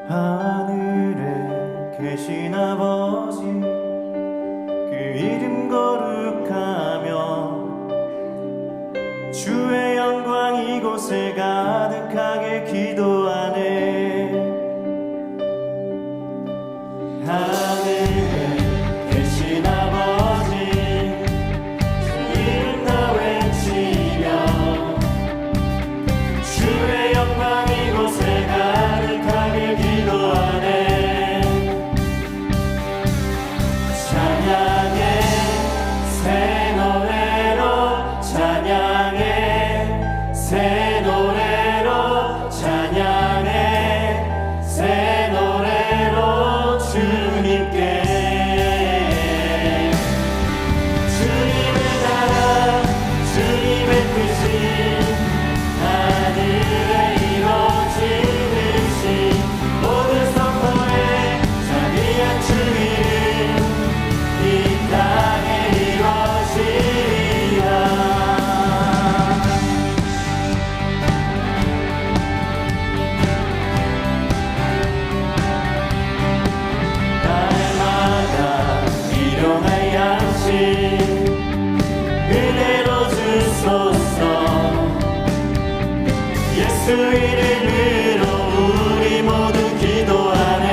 하늘에 계신 아버지, 그 이름 거룩하며 주의 영광 이곳에 가득하게 기도하네. 하늘에 계신 아버지, 그 이름 다 외치며 주의 영광 이곳에 가득하게 기도하네. 찬양해 새 노래로, 찬양해 새 노래로, 찬양해 새 노래로 주님께. 주님의 나라 주님의 뜻이 하늘에 이루어지듯이 모든 선포에 자비한 주 이름 이 땅에 이루어지리라. 날마다 일용할 양식 은혜로 주소서. 예수 이름으로 우리 모두 기도하네.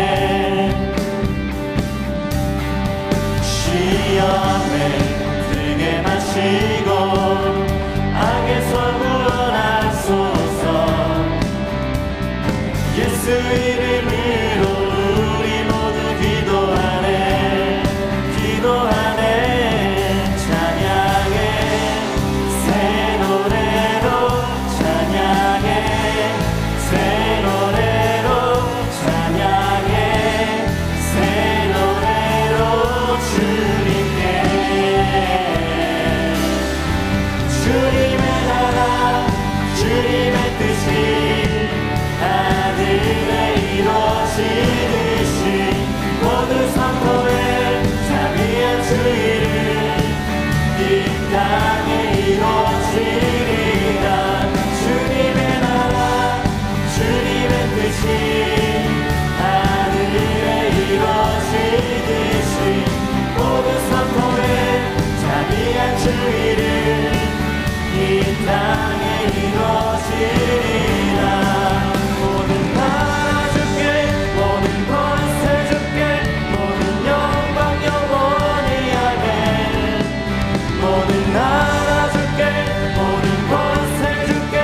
시험에 들게 마시고 악에서 구원하소서. 예수 이름으로 우리 모두 기도하네. 기도하네. 찬양해 새 노래로, 찬양해 새 노래로, 찬양해 새 노래로 주님께. 주님의 나라 주님의 뜻이 하늘에 이루어지듯이 모든 선포에 자비한 주 이름 이 땅에 이루어지리라. 주님의 나라 주님의 뜻이 하늘에 이루어지듯이 모든 선포에 자비한 주 이름 이 땅에 이루어지리라. 모든 나라 주께, 모든 권세 주께, 모든 영광 영원히 아멘. 모든 나라 주께, 모든 권세 주께,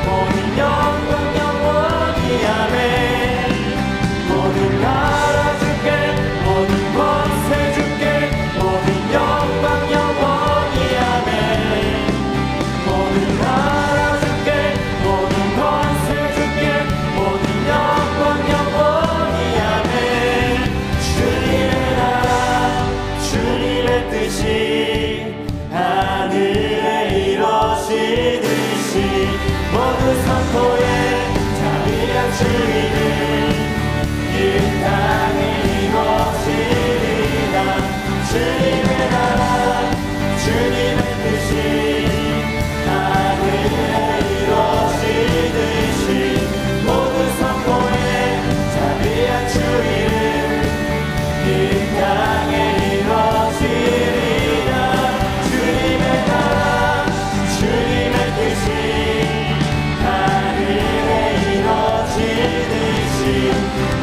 모든 영광 영원히 아멘. 모든 나라 주께, 모든 권세 주께, 모든 영광 영원히 아멘. 모든 나라 주께, 모든 권세 주께, 모든 영광 영원히 아멘. 주님의 나라 주님의 뜻이 하늘에 이루어지듯이 모든 선포에 자비한 주 이름 이 땅에 이루어지리라. 주님의 나라 주님의 뜻이 하늘에 이루어지듯이 모든 선포에 자비한 주 이름 이 땅에 이루어지리라. 주님의 나라 주님의 뜻이 하늘에 이루어지듯이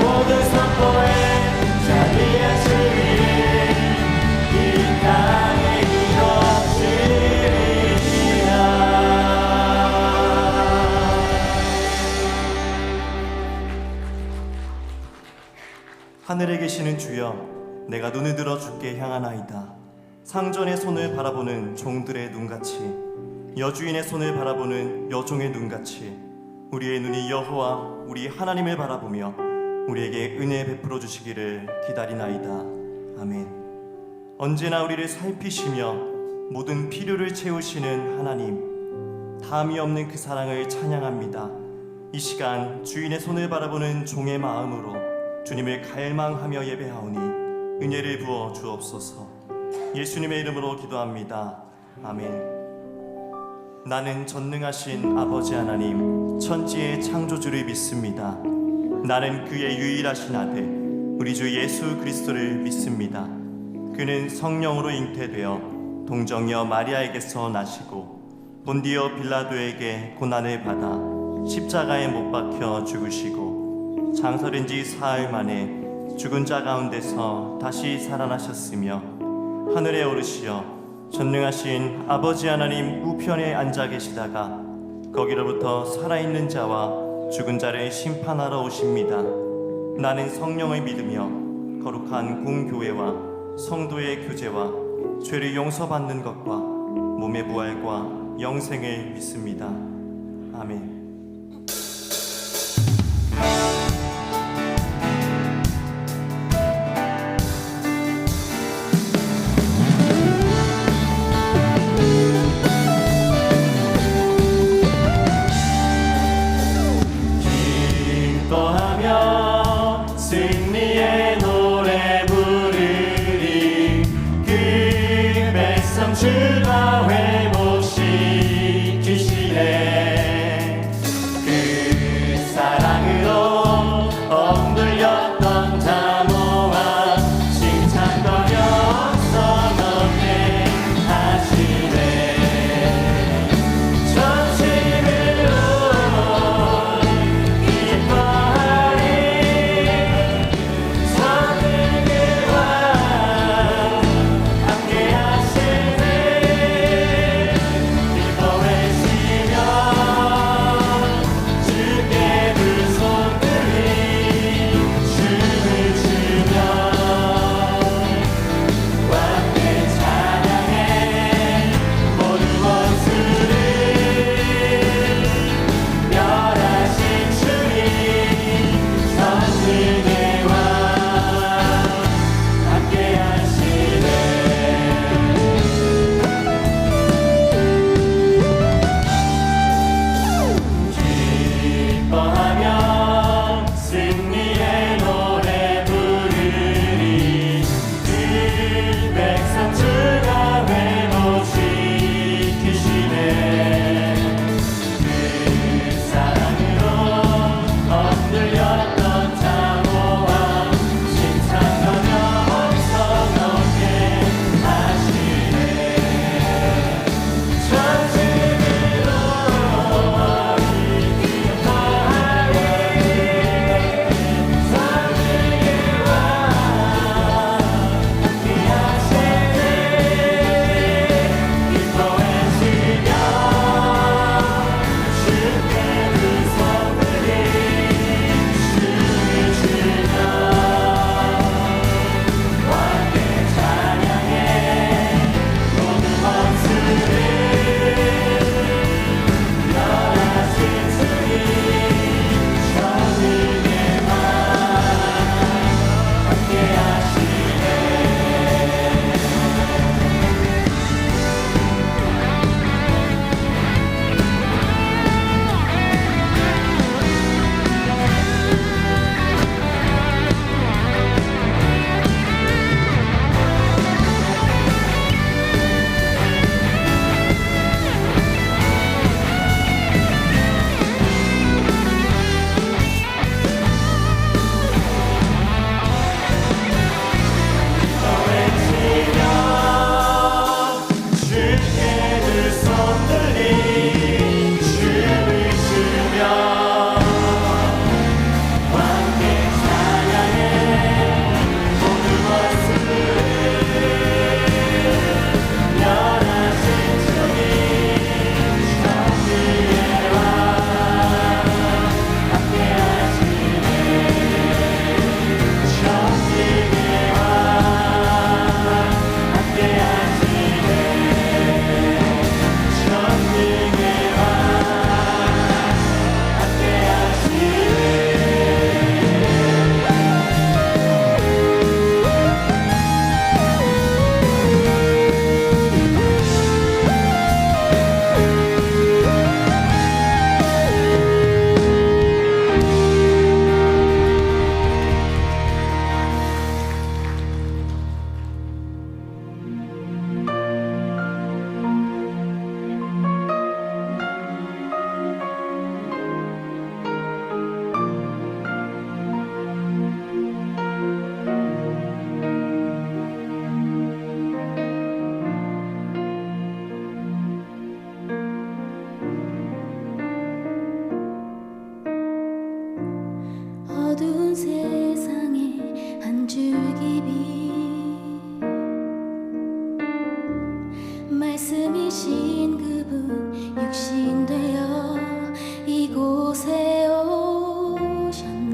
모든 선포에 자비한 주 이름 이 땅에 이루어지리라. 하늘에 계시는 주여, 내가 눈을 들어 주께 향하나이다. 상전의 손을 바라보는 종들의 눈같이, 여주인의 손을 바라보는 여종의 눈같이 우리의 눈이 여호와 우리 하나님을 바라보며 우리에게 은혜 베풀어 주시기를 기다리나이다. 아멘. 언제나 우리를 살피시며 모든 필요를 채우시는 하나님, 담이 없는 그 사랑을 찬양합니다. 이 시간 주인의 손을 바라보는 종의 마음으로 주님을 갈망하며 예배하오니 은혜를 부어 주옵소서. 예수님의 이름으로 기도합니다. 아멘. 나는 전능하신 아버지 하나님, 천지의 창조주를 믿습니다. 나는 그의 유일하신 아들 우리 주 예수 그리스도를 믿습니다. 그는 성령으로 잉태되어 동정녀 마리아에게서 나시고 본디오 빌라도에게 고난을 받아 십자가에 못 박혀 죽으시고 장설인 지 사흘 만에 죽은 자 가운데서 다시 살아나셨으며 하늘에 오르시어 전능하신 아버지 하나님 우편에 앉아 계시다가 거기로부터 살아있는 자와 죽은 자를 심판하러 오십니다. 나는 성령을 믿으며 거룩한 공교회와 성도의 교제와 죄를 용서받는 것과 몸의 부활과 영생을 믿습니다. 아멘. 기뻐하며 승리의 노래 부르리. 그 백성 주가 회복시키시네. 그 사랑으로 억눌렸던 자 모아 칭찬거려 써넣게 하시네. 전심으로 기뻐하리. 선을 그와 함께 하시네. 세상에 한 줄기 빛 말씀이신 그분 육신 되어 이곳에 오셨네.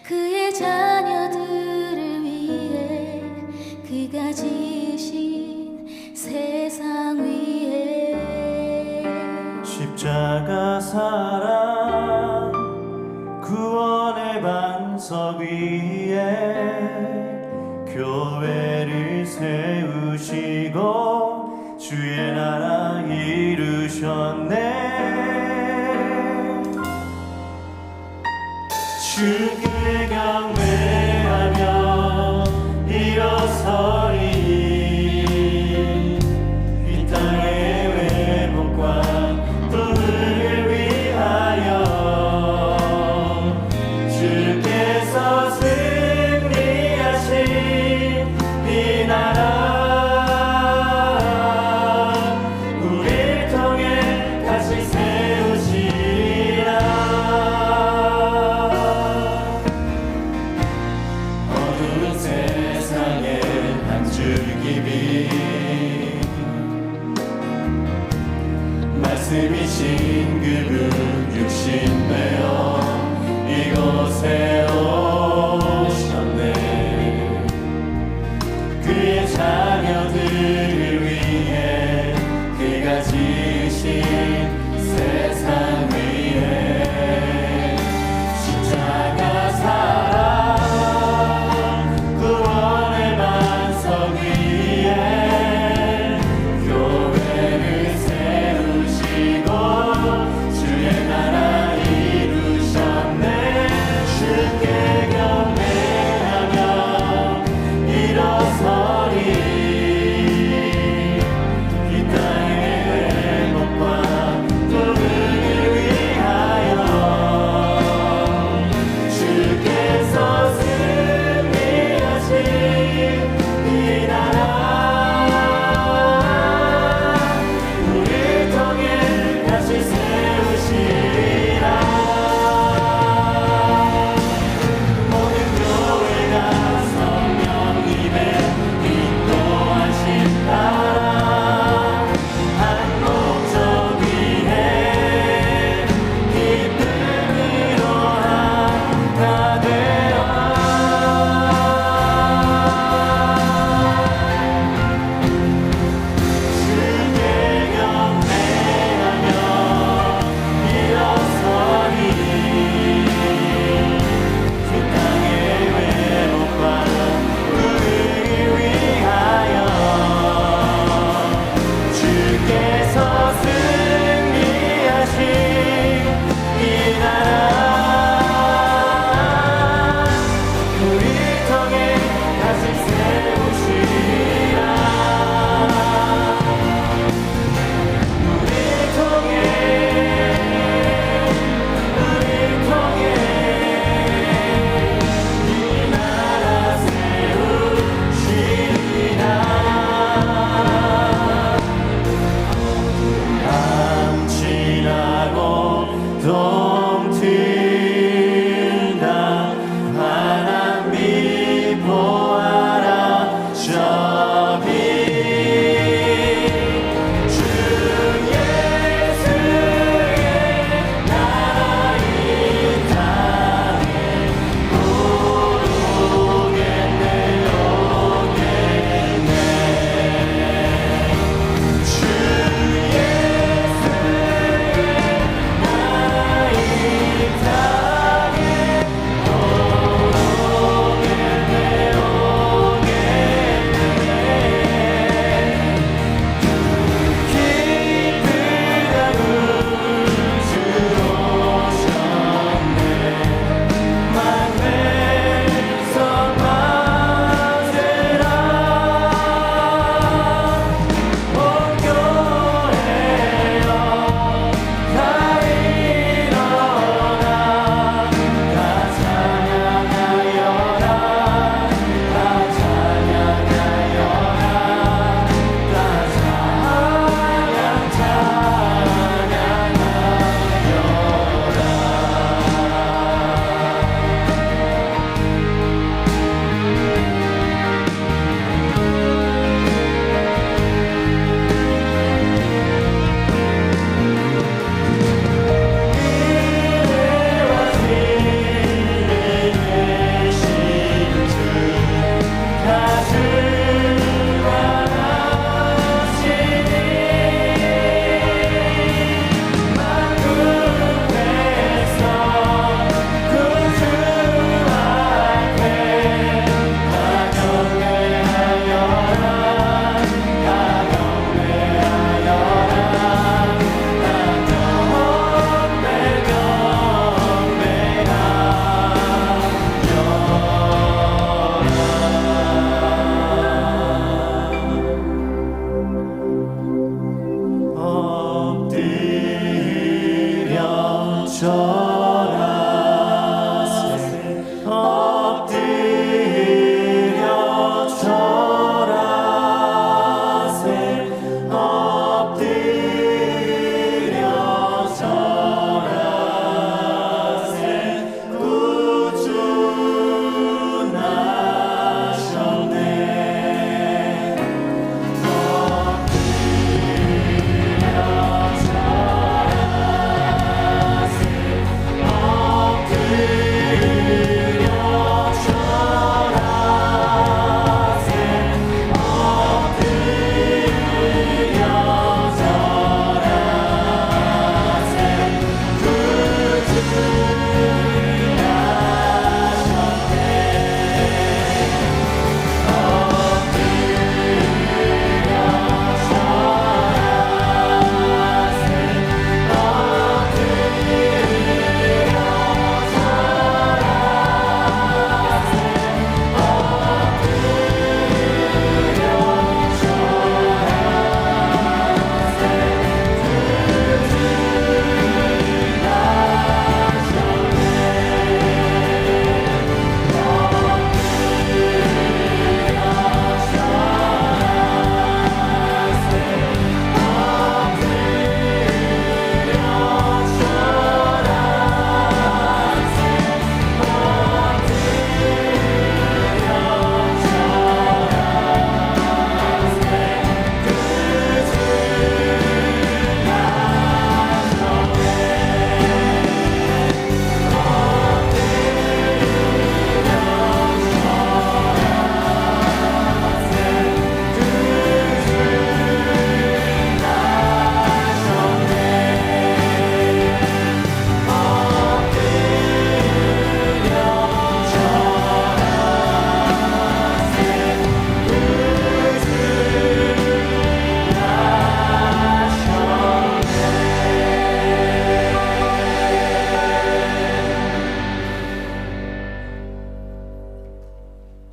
그의 자녀들을 위해 그가 지으신 세상 위에 십자가 사랑 구원의 반석 위에 교회를 세우시고 주의 나라 이루셨네. 주께 경배하며 일어서리 이 땅의 회복과 부흥을 위하여 주께서 승리하신 이 나라 우리를 통해 다시 세우시리라.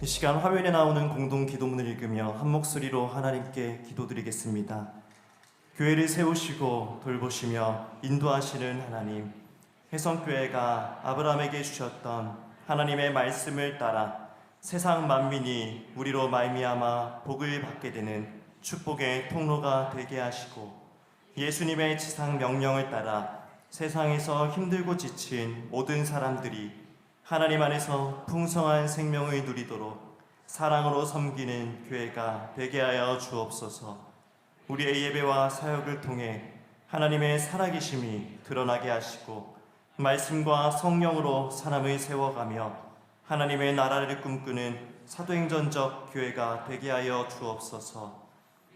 이 시간 화면에 나오는 공동 기도문을 읽으며 한 목소리로 하나님께 기도드리겠습니다. 교회를 세우시고 돌보시며 인도하시는 하나님, 혜성교회가 아브라함에게 주셨던 하나님의 말씀을 따라 세상 만민이 우리로 말미암아 복을 받게 되는 축복의 통로가 되게 하시고, 예수님의 지상 명령을 따라 세상에서 힘들고 지친 모든 사람들이 하나님 안에서 풍성한 생명을 누리도록 사랑으로 섬기는 교회가 되게 하여 주옵소서. 우리의 예배와 사역을 통해 하나님의 살아계심이 드러나게 하시고, 말씀과 성령으로 사람을 세워가며 하나님의 나라를 꿈꾸는 사도행전적 교회가 되게 하여 주옵소서.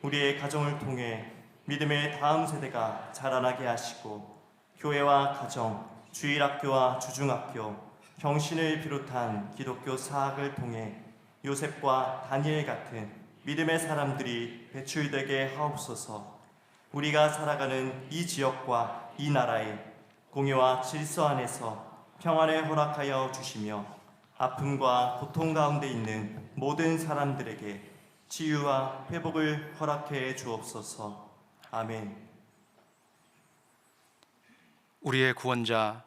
우리의 가정을 통해 믿음의 다음 세대가 자라나게 하시고, 교회와 가정, 주일학교와 주중학교, 경신을 비롯한 기독교 사학을 통해 요셉과 다니엘 같은 믿음의 사람들이 배출되게 하옵소서. 우리가 살아가는 이 지역과 이 나라에 공의와 질서 안에서 평안을 허락하여 주시며, 아픔과 고통 가운데 있는 모든 사람들에게 치유와 회복을 허락해 주옵소서. 아멘. 우리의 구원자,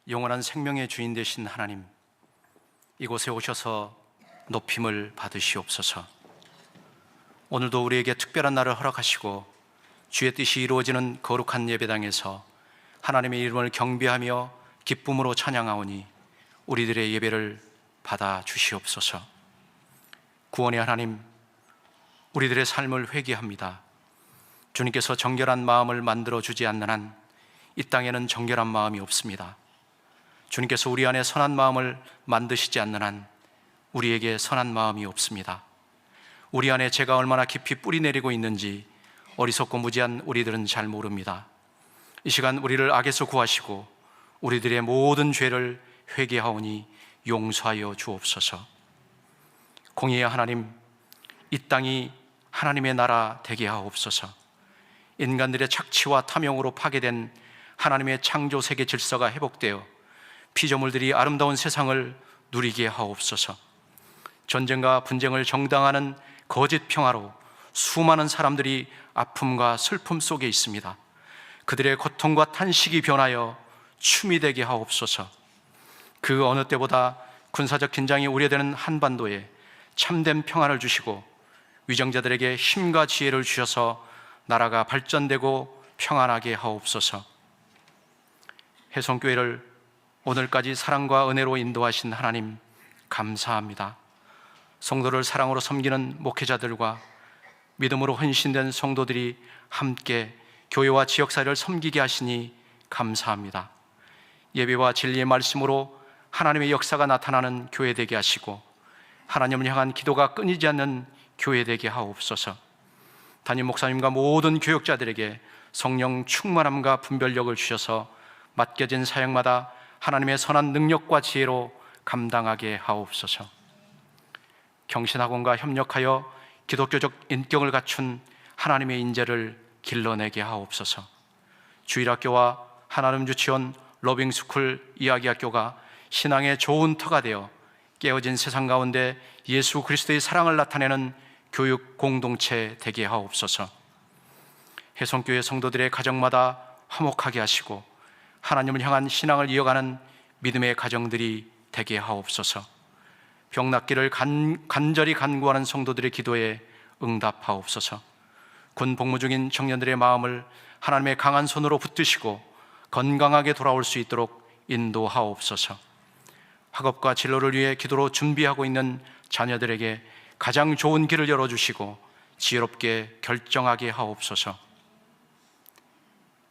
영원한 생명의 주인 되신 하나님, 이곳에 오셔서 높임을 받으시옵소서. 오늘도 우리에게 특별한 날을 허락하시고 주의 뜻이 이루어지는 거룩한 예배당에서 하나님의 이름을 경배하며 기쁨으로 찬양하오니 우리들의 예배를 받아 주시옵소서. 구원의 하나님, 우리들의 삶을 회개합니다. 주님께서 정결한 마음을 만들어 주지 않는 한 이 땅에는 정결한 마음이 없습니다. 주님께서 우리 안에 선한 마음을 만드시지 않는 한 우리에게 선한 마음이 없습니다. 우리 안에 죄가 얼마나 깊이 뿌리 내리고 있는지 어리석고 무지한 우리들은 잘 모릅니다. 이 시간 우리를 악에서 구하시고 우리들의 모든 죄를 회개하오니 용서하여 주옵소서. 공의의 하나님, 이 땅이 하나님의 나라 되게 하옵소서. 인간들의 착취와 탐욕으로 파괴된 하나님의 창조 세계 질서가 회복되어 피조물들이 아름다운 세상을 누리게 하옵소서. 전쟁과 분쟁을 정당화하는 거짓 평화로 수많은 사람들이 아픔과 슬픔 속에 있습니다. 그들의 고통과 탄식이 변하여 춤이 되게 하옵소서. 그 어느 때보다 군사적 긴장이 우려되는 한반도에 참된 평화를 주시고 위정자들에게 힘과 지혜를 주셔서 나라가 발전되고 평안하게 하옵소서. 혜성교회를 오늘까지 사랑과 은혜로 인도하신 하나님, 감사합니다. 성도를 사랑으로 섬기는 목회자들과 믿음으로 헌신된 성도들이 함께 교회와 지역사회를 섬기게 하시니 감사합니다. 예배와 진리의 말씀으로 하나님의 역사가 나타나는 교회 되게 하시고 하나님을 향한 기도가 끊이지 않는 교회 되게 하옵소서. 담임 목사님과 모든 교역자들에게 성령 충만함과 분별력을 주셔서 맡겨진 사역마다 하나님의 선한 능력과 지혜로 감당하게 하옵소서. 경신학원과 협력하여 기독교적 인격을 갖춘 하나님의 인재를 길러내게 하옵소서. 주일학교와 하나님 유치원, 러빙스쿨, 이야기학교가 신앙의 좋은 터가 되어 깨어진 세상 가운데 예수 그리스도의 사랑을 나타내는 교육 공동체 되게 하옵소서. 혜성교회 성도들의 가정마다 화목하게 하시고 하나님을 향한 신앙을 이어가는 믿음의 가정들이 되게 하옵소서. 병 낫기를 간절히 간구하는 성도들의 기도에 응답하옵소서. 군 복무 중인 청년들의 마음을 하나님의 강한 손으로 붙드시고 건강하게 돌아올 수 있도록 인도하옵소서. 학업과 진로를 위해 기도로 준비하고 있는 자녀들에게 가장 좋은 길을 열어주시고 지혜롭게 결정하게 하옵소서.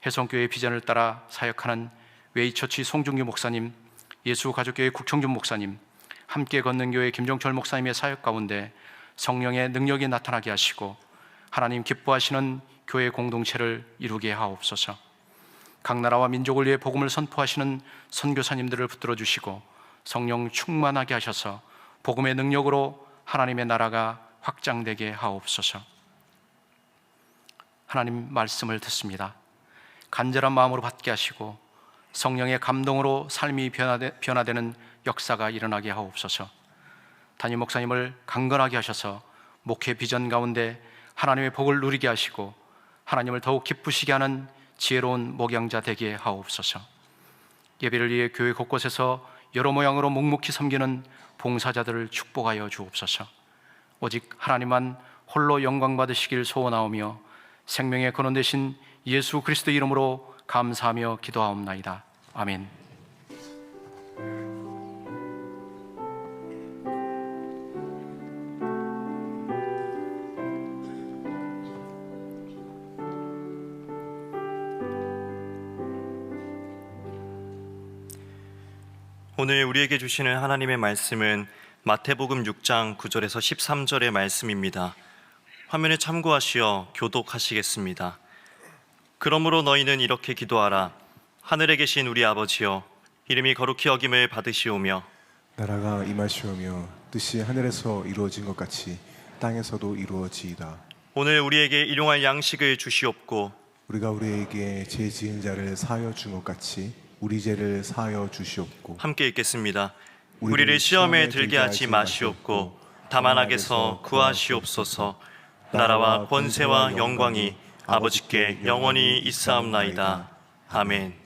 혜성교회의 비전을 따라 사역하는 웨이처치 송중규 목사님, 예수가족교회 국청준 목사님, 함께 걷는 교회 김종철 목사님의 사역 가운데 성령의 능력이 나타나게 하시고 하나님 기뻐하시는 교회 공동체를 이루게 하옵소서. 각 나라와 민족을 위해 복음을 선포하시는 선교사님들을 붙들어 주시고 성령 충만하게 하셔서 복음의 능력으로 하나님의 나라가 확장되게 하옵소서. 하나님 말씀을 듣습니다. 간절한 마음으로 받게 하시고 성령의 감동으로 삶이 변화되는 역사가 일어나게 하옵소서. 담임 목사님을 강건하게 하셔서 목회 비전 가운데 하나님의 복을 누리게 하시고 하나님을 더욱 기쁘시게 하는 지혜로운 목양자 되게 하옵소서. 예배를 위해 교회 곳곳에서 여러 모양으로 묵묵히 섬기는 봉사자들을 축복하여 주옵소서. 오직 하나님만 홀로 영광 받으시길 소원하오며 생명의 근원 되신 예수 그리스도 이름으로 감사하며 기도하옵나이다. 아멘. 오늘 우리에게 주시는 하나님의 말씀은 마태복음 6장 9절에서 13절의 말씀입니다. 화면에 참고하시어 교독하시겠습니다. 그러므로 너희는 이렇게 기도하라. 하늘에 계신 우리 아버지여, 이름이 거룩히 여김을 받으시오며 나라가 임하시오며 뜻이 하늘에서 이루어진 것 같이 땅에서도 이루어지이다. 오늘 우리에게 일용할 양식을 주시옵고 우리가 우리에게 죄 지은 자를 사하여 준 것 같이 우리 죄를 사하여 주시옵고 함께 읽겠습니다. 우리를 시험에 들게 하지 마시옵고 다만 악에서 구하시옵소서. 나라와 권세와 영광이 아버지께 영원히 있사옵나이다. 아멘.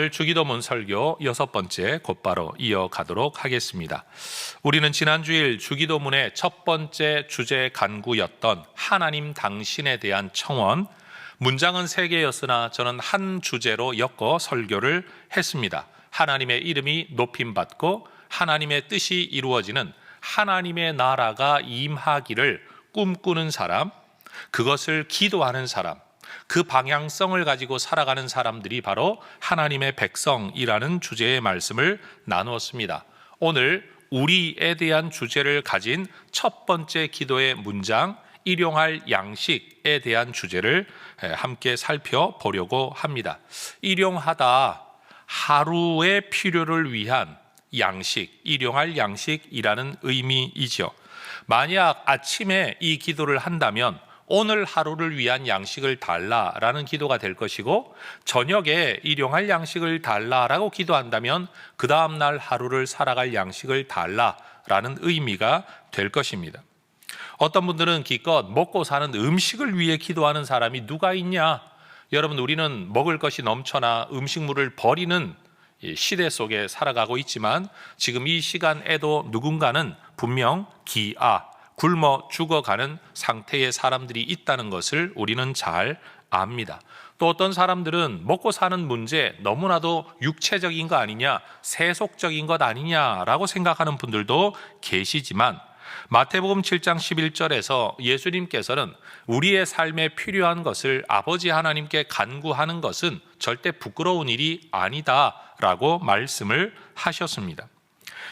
오늘 주기도문 설교 6번째 곧바로 이어가도록 하겠습니다. 우리는 지난주일 주기도문의 첫 번째 주제 간구였던 하나님 당신에 대한 청원, 문장은 3개였으나 저는 한 주제로 엮어 설교를 했습니다. 하나님의 이름이 높임받고 하나님의 뜻이 이루어지는 하나님의 나라가 임하기를 꿈꾸는 사람, 그것을 기도하는 사람, 그 방향성을 가지고 살아가는 사람들이 바로 하나님의 백성이라는 주제의 말씀을 나누었습니다. 오늘 우리에 대한 주제를 가진 첫 번째 기도의 문장, 일용할 양식에 대한 주제를 함께 살펴보려고 합니다. 일용하다, 하루의 필요를 위한 양식, 일용할 양식이라는 의미이죠. 만약 아침에 이 기도를 한다면 오늘 하루를 위한 양식을 달라라는 기도가 될 것이고, 저녁에 일용할 양식을 달라라고 기도한다면 그 다음날 하루를 살아갈 양식을 달라라는 의미가 될 것입니다. 어떤 분들은 기껏 먹고 사는 음식을 위해 기도하는 사람이 누가 있냐? 여러분, 우리는 먹을 것이 넘쳐나 음식물을 버리는 시대 속에 살아가고 있지만 지금 이 시간에도 누군가는 분명 굶어 죽어가는 상태의 사람들이 있다는 것을 우리는 잘 압니다. 또 어떤 사람들은 먹고 사는 문제 너무나도 육체적인 거 아니냐, 세속적인 것 아니냐라고 생각하는 분들도 계시지만, 마태복음 7장 11절에서 예수님께서는 우리의 삶에 필요한 것을 아버지 하나님께 간구하는 것은 절대 부끄러운 일이 아니다라고 말씀을 하셨습니다.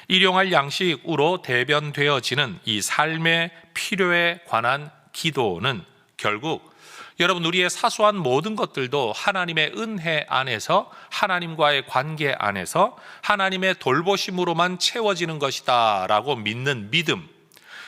일용할 양식으로 대변되어지는 이 삶의 필요에 관한 기도는 결국 여러분, 우리의 사소한 모든 것들도 하나님의 은혜 안에서, 하나님과의 관계 안에서 하나님의 돌보심으로만 채워지는 것이다 라고 믿는 믿음,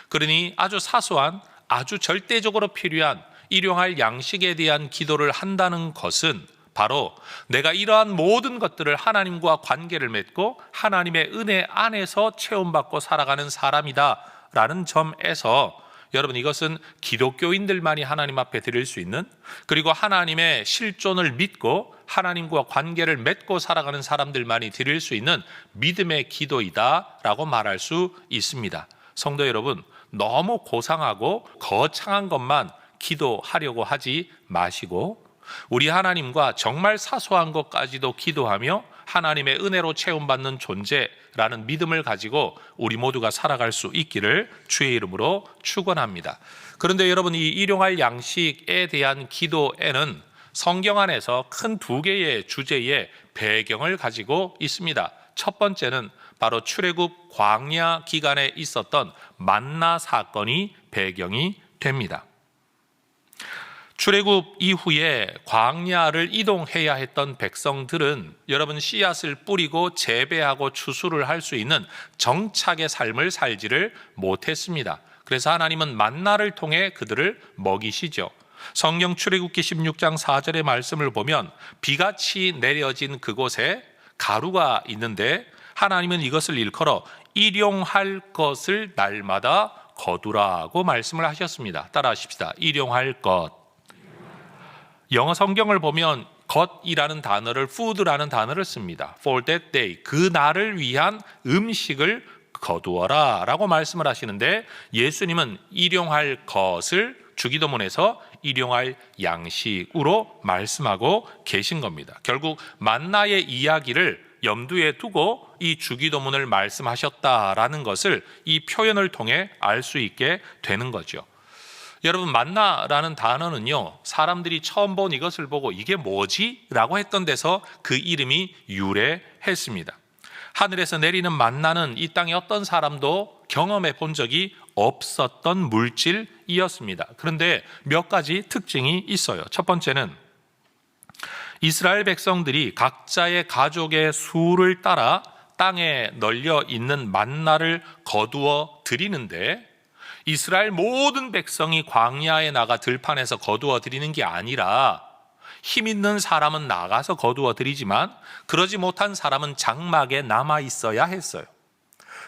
그러니 아주 사소한, 아주 절대적으로 필요한 일용할 양식에 대한 기도를 한다는 것은 바로 내가 이러한 모든 것들을 하나님과 관계를 맺고 하나님의 은혜 안에서 체험받고 살아가는 사람이다 라는 점에서, 여러분, 이것은 기독교인들만이 하나님 앞에 드릴 수 있는, 그리고 하나님의 실존을 믿고 하나님과 관계를 맺고 살아가는 사람들만이 드릴 수 있는 믿음의 기도이다 라고 말할 수 있습니다. 성도 여러분, 너무 고상하고 거창한 것만 기도하려고 하지 마시고 우리 하나님과 정말 사소한 것까지도 기도하며 하나님의 은혜로 체험받는 존재라는 믿음을 가지고 우리 모두가 살아갈 수 있기를 주의 이름으로 축원합니다. 그런데 여러분, 이 일용할 양식에 대한 기도에는 성경 안에서 큰 2개의 주제의 배경을 가지고 있습니다. 첫 번째는 바로 출애굽 광야 기간에 있었던 만나 사건이 배경이 됩니다. 출애굽 이후에 광야를 이동해야 했던 백성들은 여러분, 씨앗을 뿌리고 재배하고 추수를 할 수 있는 정착의 삶을 살지를 못했습니다. 그래서 하나님은 만나를 통해 그들을 먹이시죠. 성경 출애굽기 16장 4절의 말씀을 보면 비같이 내려진 그곳에 가루가 있는데 하나님은 이것을 일컬어 일용할 것을 날마다 거두라고 말씀을 하셨습니다. 따라하십시다. 일용할 것. 영어 성경을 보면 것이라는 단어를 food라는 단어를 씁니다. For that day, 그 날을 위한 음식을 거두어라 라고 말씀을 하시는데, 예수님은 일용할 것을 주기도문에서 일용할 양식으로 말씀하고 계신 겁니다. 결국 만나의 이야기를 염두에 두고 이 주기도문을 말씀하셨다라는 것을 이 표현을 통해 알 수 있게 되는 거죠. 여러분, 만나라는 단어는요, 사람들이 처음 본 이것을 보고 이게 뭐지? 라고 했던 데서 그 이름이 유래했습니다. 하늘에서 내리는 만나는 이 땅에 어떤 사람도 경험해 본 적이 없었던 물질이었습니다. 그런데 몇 가지 특징이 있어요. 첫 번째는 이스라엘 백성들이 각자의 가족의 수를 따라 땅에 널려 있는 만나를 거두어 드리는데, 이스라엘 모든 백성이 광야에 나가 들판에서 거두어 드리는 게 아니라 힘 있는 사람은 나가서 거두어 드리지만 그러지 못한 사람은 장막에 남아 있어야 했어요.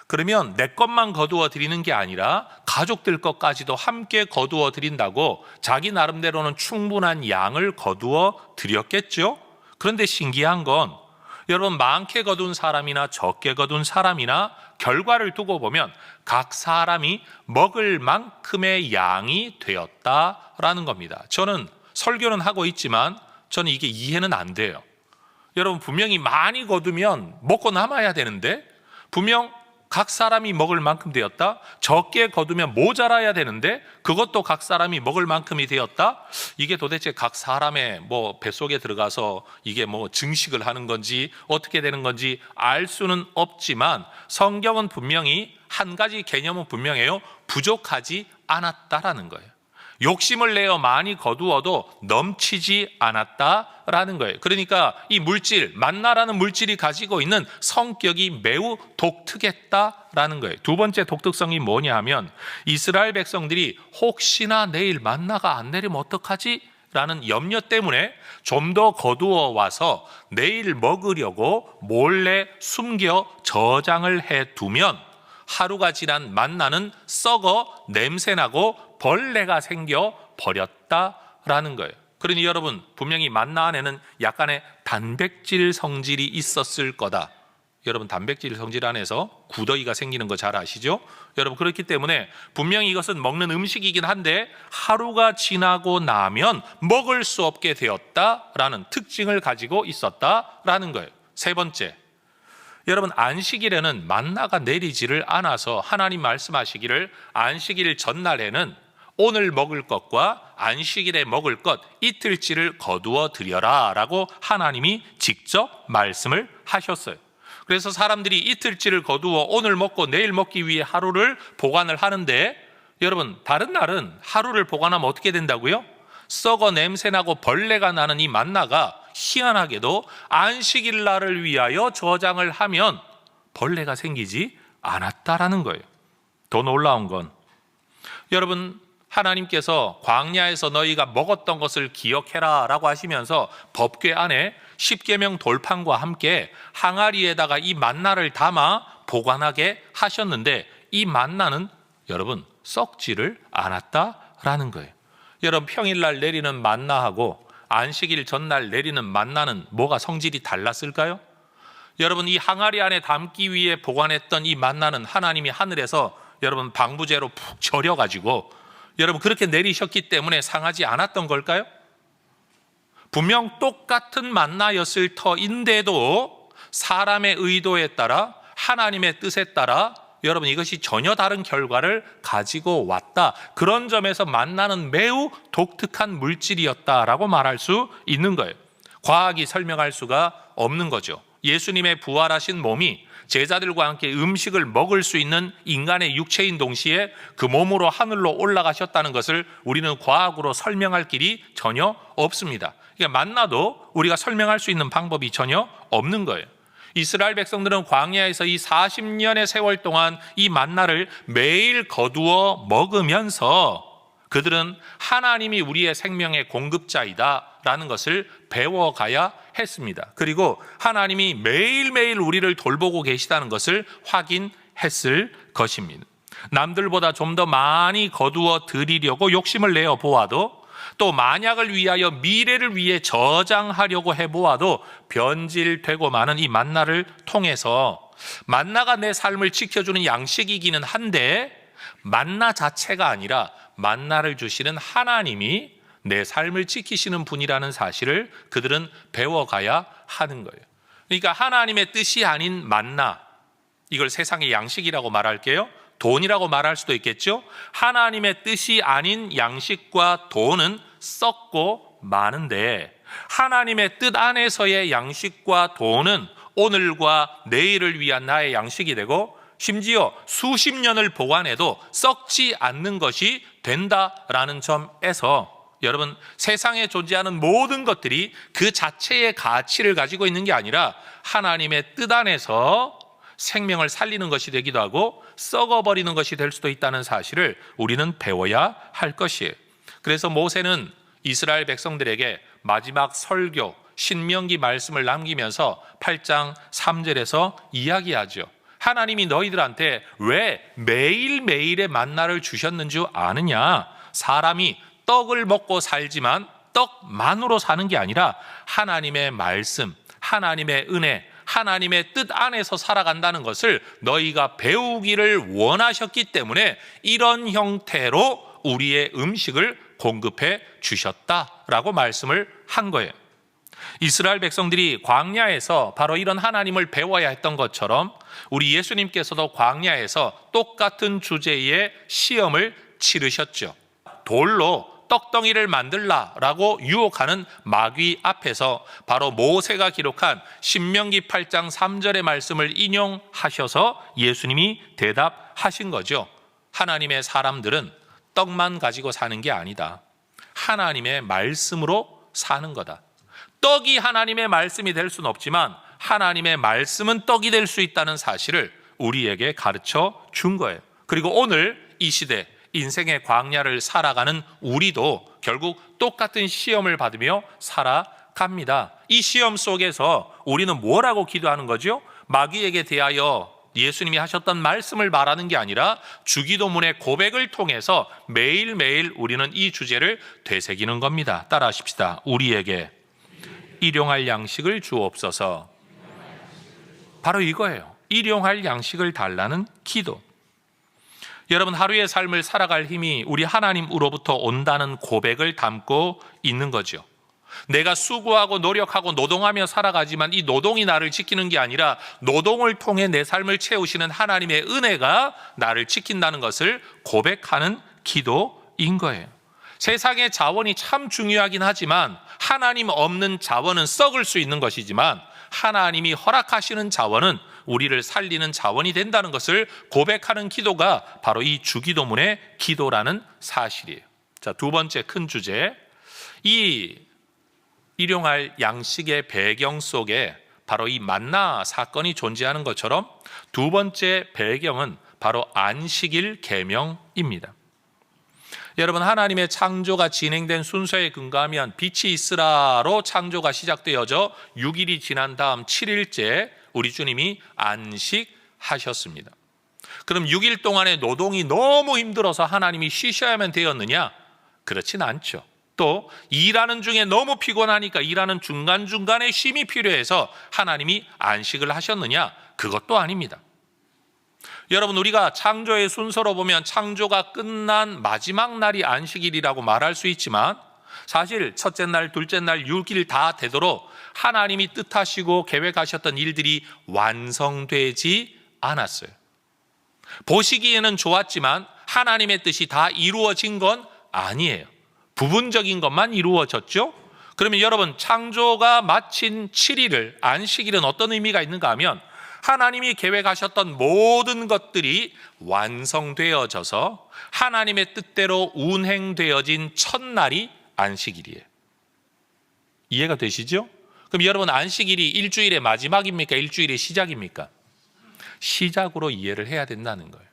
그러면 내 것만 거두어 드리는 게 아니라 가족들 것까지도 함께 거두어 드린다고 자기 나름대로는 충분한 양을 거두어 드렸겠죠. 그런데 신기한 건 여러분, 많게 거둔 사람이나 적게 거둔 사람이나 결과를 두고 보면 각 사람이 먹을 만큼의 양이 되었다라는 겁니다. 저는 설교는 하고 있지만 저는 이게 이해는 안 돼요. 여러분, 분명히 많이 거두면 먹고 남아야 되는데 분명 각 사람이 먹을 만큼 되었다. 적게 거두면 모자라야 되는데 그것도 각 사람이 먹을 만큼이 되었다. 이게 도대체 각 사람의 뱃속에 들어가서 이게 증식을 하는 건지 어떻게 되는 건지 알 수는 없지만 성경은 분명히 한 가지 개념은 분명해요. 부족하지 않았다라는 거예요. 욕심을 내어 많이 거두어도 넘치지 않았다라는 거예요. 그러니까 이 물질, 만나라는 물질이 가지고 있는 성격이 매우 독특했다라는 거예요. 두 번째 독특성이 뭐냐 하면 이스라엘 백성들이 혹시나 내일 만나가 안 내리면 어떡하지? 라는 염려 때문에 좀 더 거두어 와서 내일 먹으려고 몰래 숨겨 저장을 해두면 하루가 지난 만나는 썩어 냄새나고 벌레가 생겨 버렸다라는 거예요. 그러니 여러분, 분명히 만나 안에는 약간의 단백질 성질이 있었을 거다. 여러분, 단백질 성질 안에서 구더기가 생기는 거 잘 아시죠? 여러분, 그렇기 때문에 분명히 이것은 먹는 음식이긴 한데 하루가 지나고 나면 먹을 수 없게 되었다라는 특징을 가지고 있었다라는 거예요. 세 번째, 여러분, 안식일에는 만나가 내리지를 않아서 하나님 말씀하시기를 안식일 전날에는 오늘 먹을 것과 안식일에 먹을 것 이틀치를 거두어 드려라 라고 하나님이 직접 말씀을 하셨어요. 그래서 사람들이 이틀치를 거두어 오늘 먹고 내일 먹기 위해 하루를 보관을 하는데 여러분, 다른 날은 하루를 보관하면 어떻게 된다고요? 썩어 냄새나고 벌레가 나는 이 만나가 희한하게도 안식일 날을 위하여 저장을 하면 벌레가 생기지 않았다라는 거예요. 더 놀라운 건 여러분, 하나님께서 광야에서 너희가 먹었던 것을 기억해라 라고 하시면서 법궤 안에 십계명 돌판과 함께 항아리에다가 이 만나를 담아 보관하게 하셨는데 이 만나는 여러분 썩지를 않았다라는 거예요. 여러분, 평일날 내리는 만나하고 안식일 전날 내리는 만나는 뭐가 성질이 달랐을까요? 여러분, 이 항아리 안에 담기 위해 보관했던 이 만나는 하나님이 하늘에서 여러분 방부제로 푹 절여가지고 여러분 그렇게 내리셨기 때문에 상하지 않았던 걸까요? 분명 똑같은 만나였을 터인데도 사람의 의도에 따라 하나님의 뜻에 따라 여러분 이것이 전혀 다른 결과를 가지고 왔다. 그런 점에서 만나는 매우 독특한 물질이었다라고 말할 수 있는 거예요. 과학이 설명할 수가 없는 거죠. 예수님의 부활하신 몸이 제자들과 함께 음식을 먹을 수 있는 인간의 육체인 동시에 그 몸으로 하늘로 올라가셨다는 것을 우리는 과학으로 설명할 길이 전혀 없습니다. 그러니까 만나도 우리가 설명할 수 있는 방법이 전혀 없는 거예요. 이스라엘 백성들은 광야에서 이 40년의 세월 동안 이 만나를 매일 거두어 먹으면서 그들은 하나님이 우리의 생명의 공급자이다 라는 것을 배워가야 했습니다. 그리고 하나님이 매일매일 우리를 돌보고 계시다는 것을 확인했을 것입니다. 남들보다 좀 더 많이 거두어 드리려고 욕심을 내어 보아도 또 만약을 위하여 미래를 위해 저장하려고 해보아도 변질되고 마는 이 만나를 통해서 만나가 내 삶을 지켜주는 양식이기는 한데 만나 자체가 아니라 만나를 주시는 하나님이 내 삶을 지키시는 분이라는 사실을 그들은 배워가야 하는 거예요. 그러니까 하나님의 뜻이 아닌 만나, 이걸 세상의 양식이라고 말할게요. 돈이라고 말할 수도 있겠죠. 하나님의 뜻이 아닌 양식과 돈은 썩고 마는데 하나님의 뜻 안에서의 양식과 돈은 오늘과 내일을 위한 나의 양식이 되고 심지어 수십 년을 보관해도 썩지 않는 것이 된다라는 점에서 여러분, 세상에 존재하는 모든 것들이 그 자체의 가치를 가지고 있는 게 아니라 하나님의 뜻 안에서 생명을 살리는 것이 되기도 하고 썩어버리는 것이 될 수도 있다는 사실을 우리는 배워야 할 것이에요. 그래서 모세는 이스라엘 백성들에게 마지막 설교 신명기 말씀을 남기면서 8장 3절에서 이야기하죠. 하나님이 너희들한테 왜 매일매일의 만나를 주셨는 줄 아느냐? 사람이 떡을 먹고 살지만 떡만으로 사는 게 아니라 하나님의 말씀, 하나님의 은혜, 하나님의 뜻 안에서 살아간다는 것을 너희가 배우기를 원하셨기 때문에 이런 형태로 우리의 음식을 공급해 주셨다라고 말씀을 한 거예요. 이스라엘 백성들이 광야에서 바로 이런 하나님을 배워야 했던 것처럼 우리 예수님께서도 광야에서 똑같은 주제의 시험을 치르셨죠. 돌로 떡덩이를 만들라라고 유혹하는 마귀 앞에서 바로 모세가 기록한 신명기 8장 3절의 말씀을 인용하셔서 예수님이 대답하신 거죠. 하나님의 사람들은 떡만 가지고 사는 게 아니다. 하나님의 말씀으로 사는 거다. 떡이 하나님의 말씀이 될 수는 없지만 하나님의 말씀은 떡이 될 수 있다는 사실을 우리에게 가르쳐 준 거예요. 그리고 오늘 이 시대 인생의 광야를 살아가는 우리도 결국 똑같은 시험을 받으며 살아갑니다. 이 시험 속에서 우리는 뭐라고 기도하는 거죠? 마귀에게 대하여 예수님이 하셨던 말씀을 말하는 게 아니라 주기도문의 고백을 통해서 매일매일 우리는 이 주제를 되새기는 겁니다. 따라하십시다. 우리에게 일용할 양식을 주옵소서. 바로 이거예요. 일용할 양식을 달라는 기도. 여러분, 하루의 삶을 살아갈 힘이 우리 하나님으로부터 온다는 고백을 담고 있는 거죠. 내가 수고하고 노력하고 노동하며 살아가지만 이 노동이 나를 지키는 게 아니라 노동을 통해 내 삶을 채우시는 하나님의 은혜가 나를 지킨다는 것을 고백하는 기도인 거예요. 세상의 자원이 참 중요하긴 하지만 하나님 없는 자원은 썩을 수 있는 것이지만 하나님이 허락하시는 자원은 우리를 살리는 자원이 된다는 것을 고백하는 기도가 바로 이 주기도문의 기도라는 사실이에요. 자, 두 번째 큰 주제, 이 일용할 양식의 배경 속에 바로 이 만나 사건이 존재하는 것처럼 두 번째 배경은 바로 안식일 계명입니다. 여러분, 하나님의 창조가 진행된 순서에 근거하면 빛이 있으라로 창조가 시작되어져 6일이 지난 다음 7일째 우리 주님이 안식하셨습니다. 그럼 6일 동안의 노동이 너무 힘들어서 하나님이 쉬셔야만 되었느냐? 그렇진 않죠. 또 일하는 중에 너무 피곤하니까 일하는 중간중간에 쉼이 필요해서 하나님이 안식을 하셨느냐? 그것도 아닙니다. 여러분, 우리가 창조의 순서로 보면 창조가 끝난 마지막 날이 안식일이라고 말할 수 있지만 사실 첫째 날, 둘째 날, 6일 다 되도록 하나님이 뜻하시고 계획하셨던 일들이 완성되지 않았어요. 보시기에는 좋았지만 하나님의 뜻이 다 이루어진 건 아니에요. 부분적인 것만 이루어졌죠. 그러면 여러분, 창조가 마친 7일을 안식일은 어떤 의미가 있는가 하면 하나님이 계획하셨던 모든 것들이 완성되어져서 하나님의 뜻대로 운행되어진 첫날이 안식일이에요. 이해가 되시죠? 그럼 여러분, 안식일이 일주일의 마지막입니까? 일주일의 시작입니까? 시작으로 이해를 해야 된다는 거예요.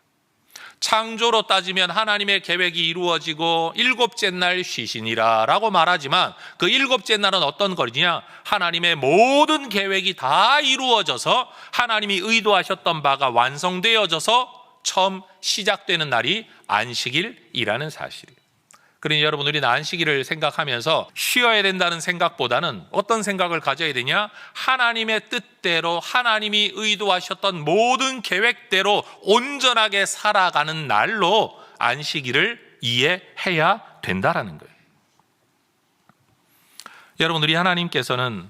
창조로 따지면 하나님의 계획이 이루어지고 일곱째 날 쉬시니라 라고 말하지만 그 일곱째 날은 어떤 거냐? 하나님의 모든 계획이 다 이루어져서 하나님이 의도하셨던 바가 완성되어져서 처음 시작되는 날이 안식일이라는 사실이에요. 그러니 여러분, 우리는 안식일을 생각하면서 쉬어야 된다는 생각보다는 어떤 생각을 가져야 되냐? 하나님의 뜻대로 하나님이 의도하셨던 모든 계획대로 온전하게 살아가는 날로 안식일을 이해해야 된다라는 거예요. 여러분, 우리 하나님께서는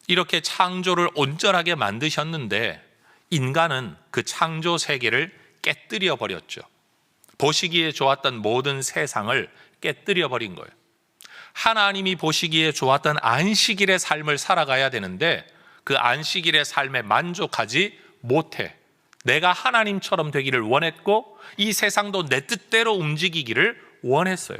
이렇게 창조를 온전하게 만드셨는데 인간은 그 창조 세계를 깨뜨려 버렸죠. 보시기에 좋았던 모든 세상을 깨뜨려 버린 거예요. 하나님이 보시기에 좋았던 안식일의 삶을 살아가야 되는데 그 안식일의 삶에 만족하지 못해 내가 하나님처럼 되기를 원했고 이 세상도 내 뜻대로 움직이기를 원했어요.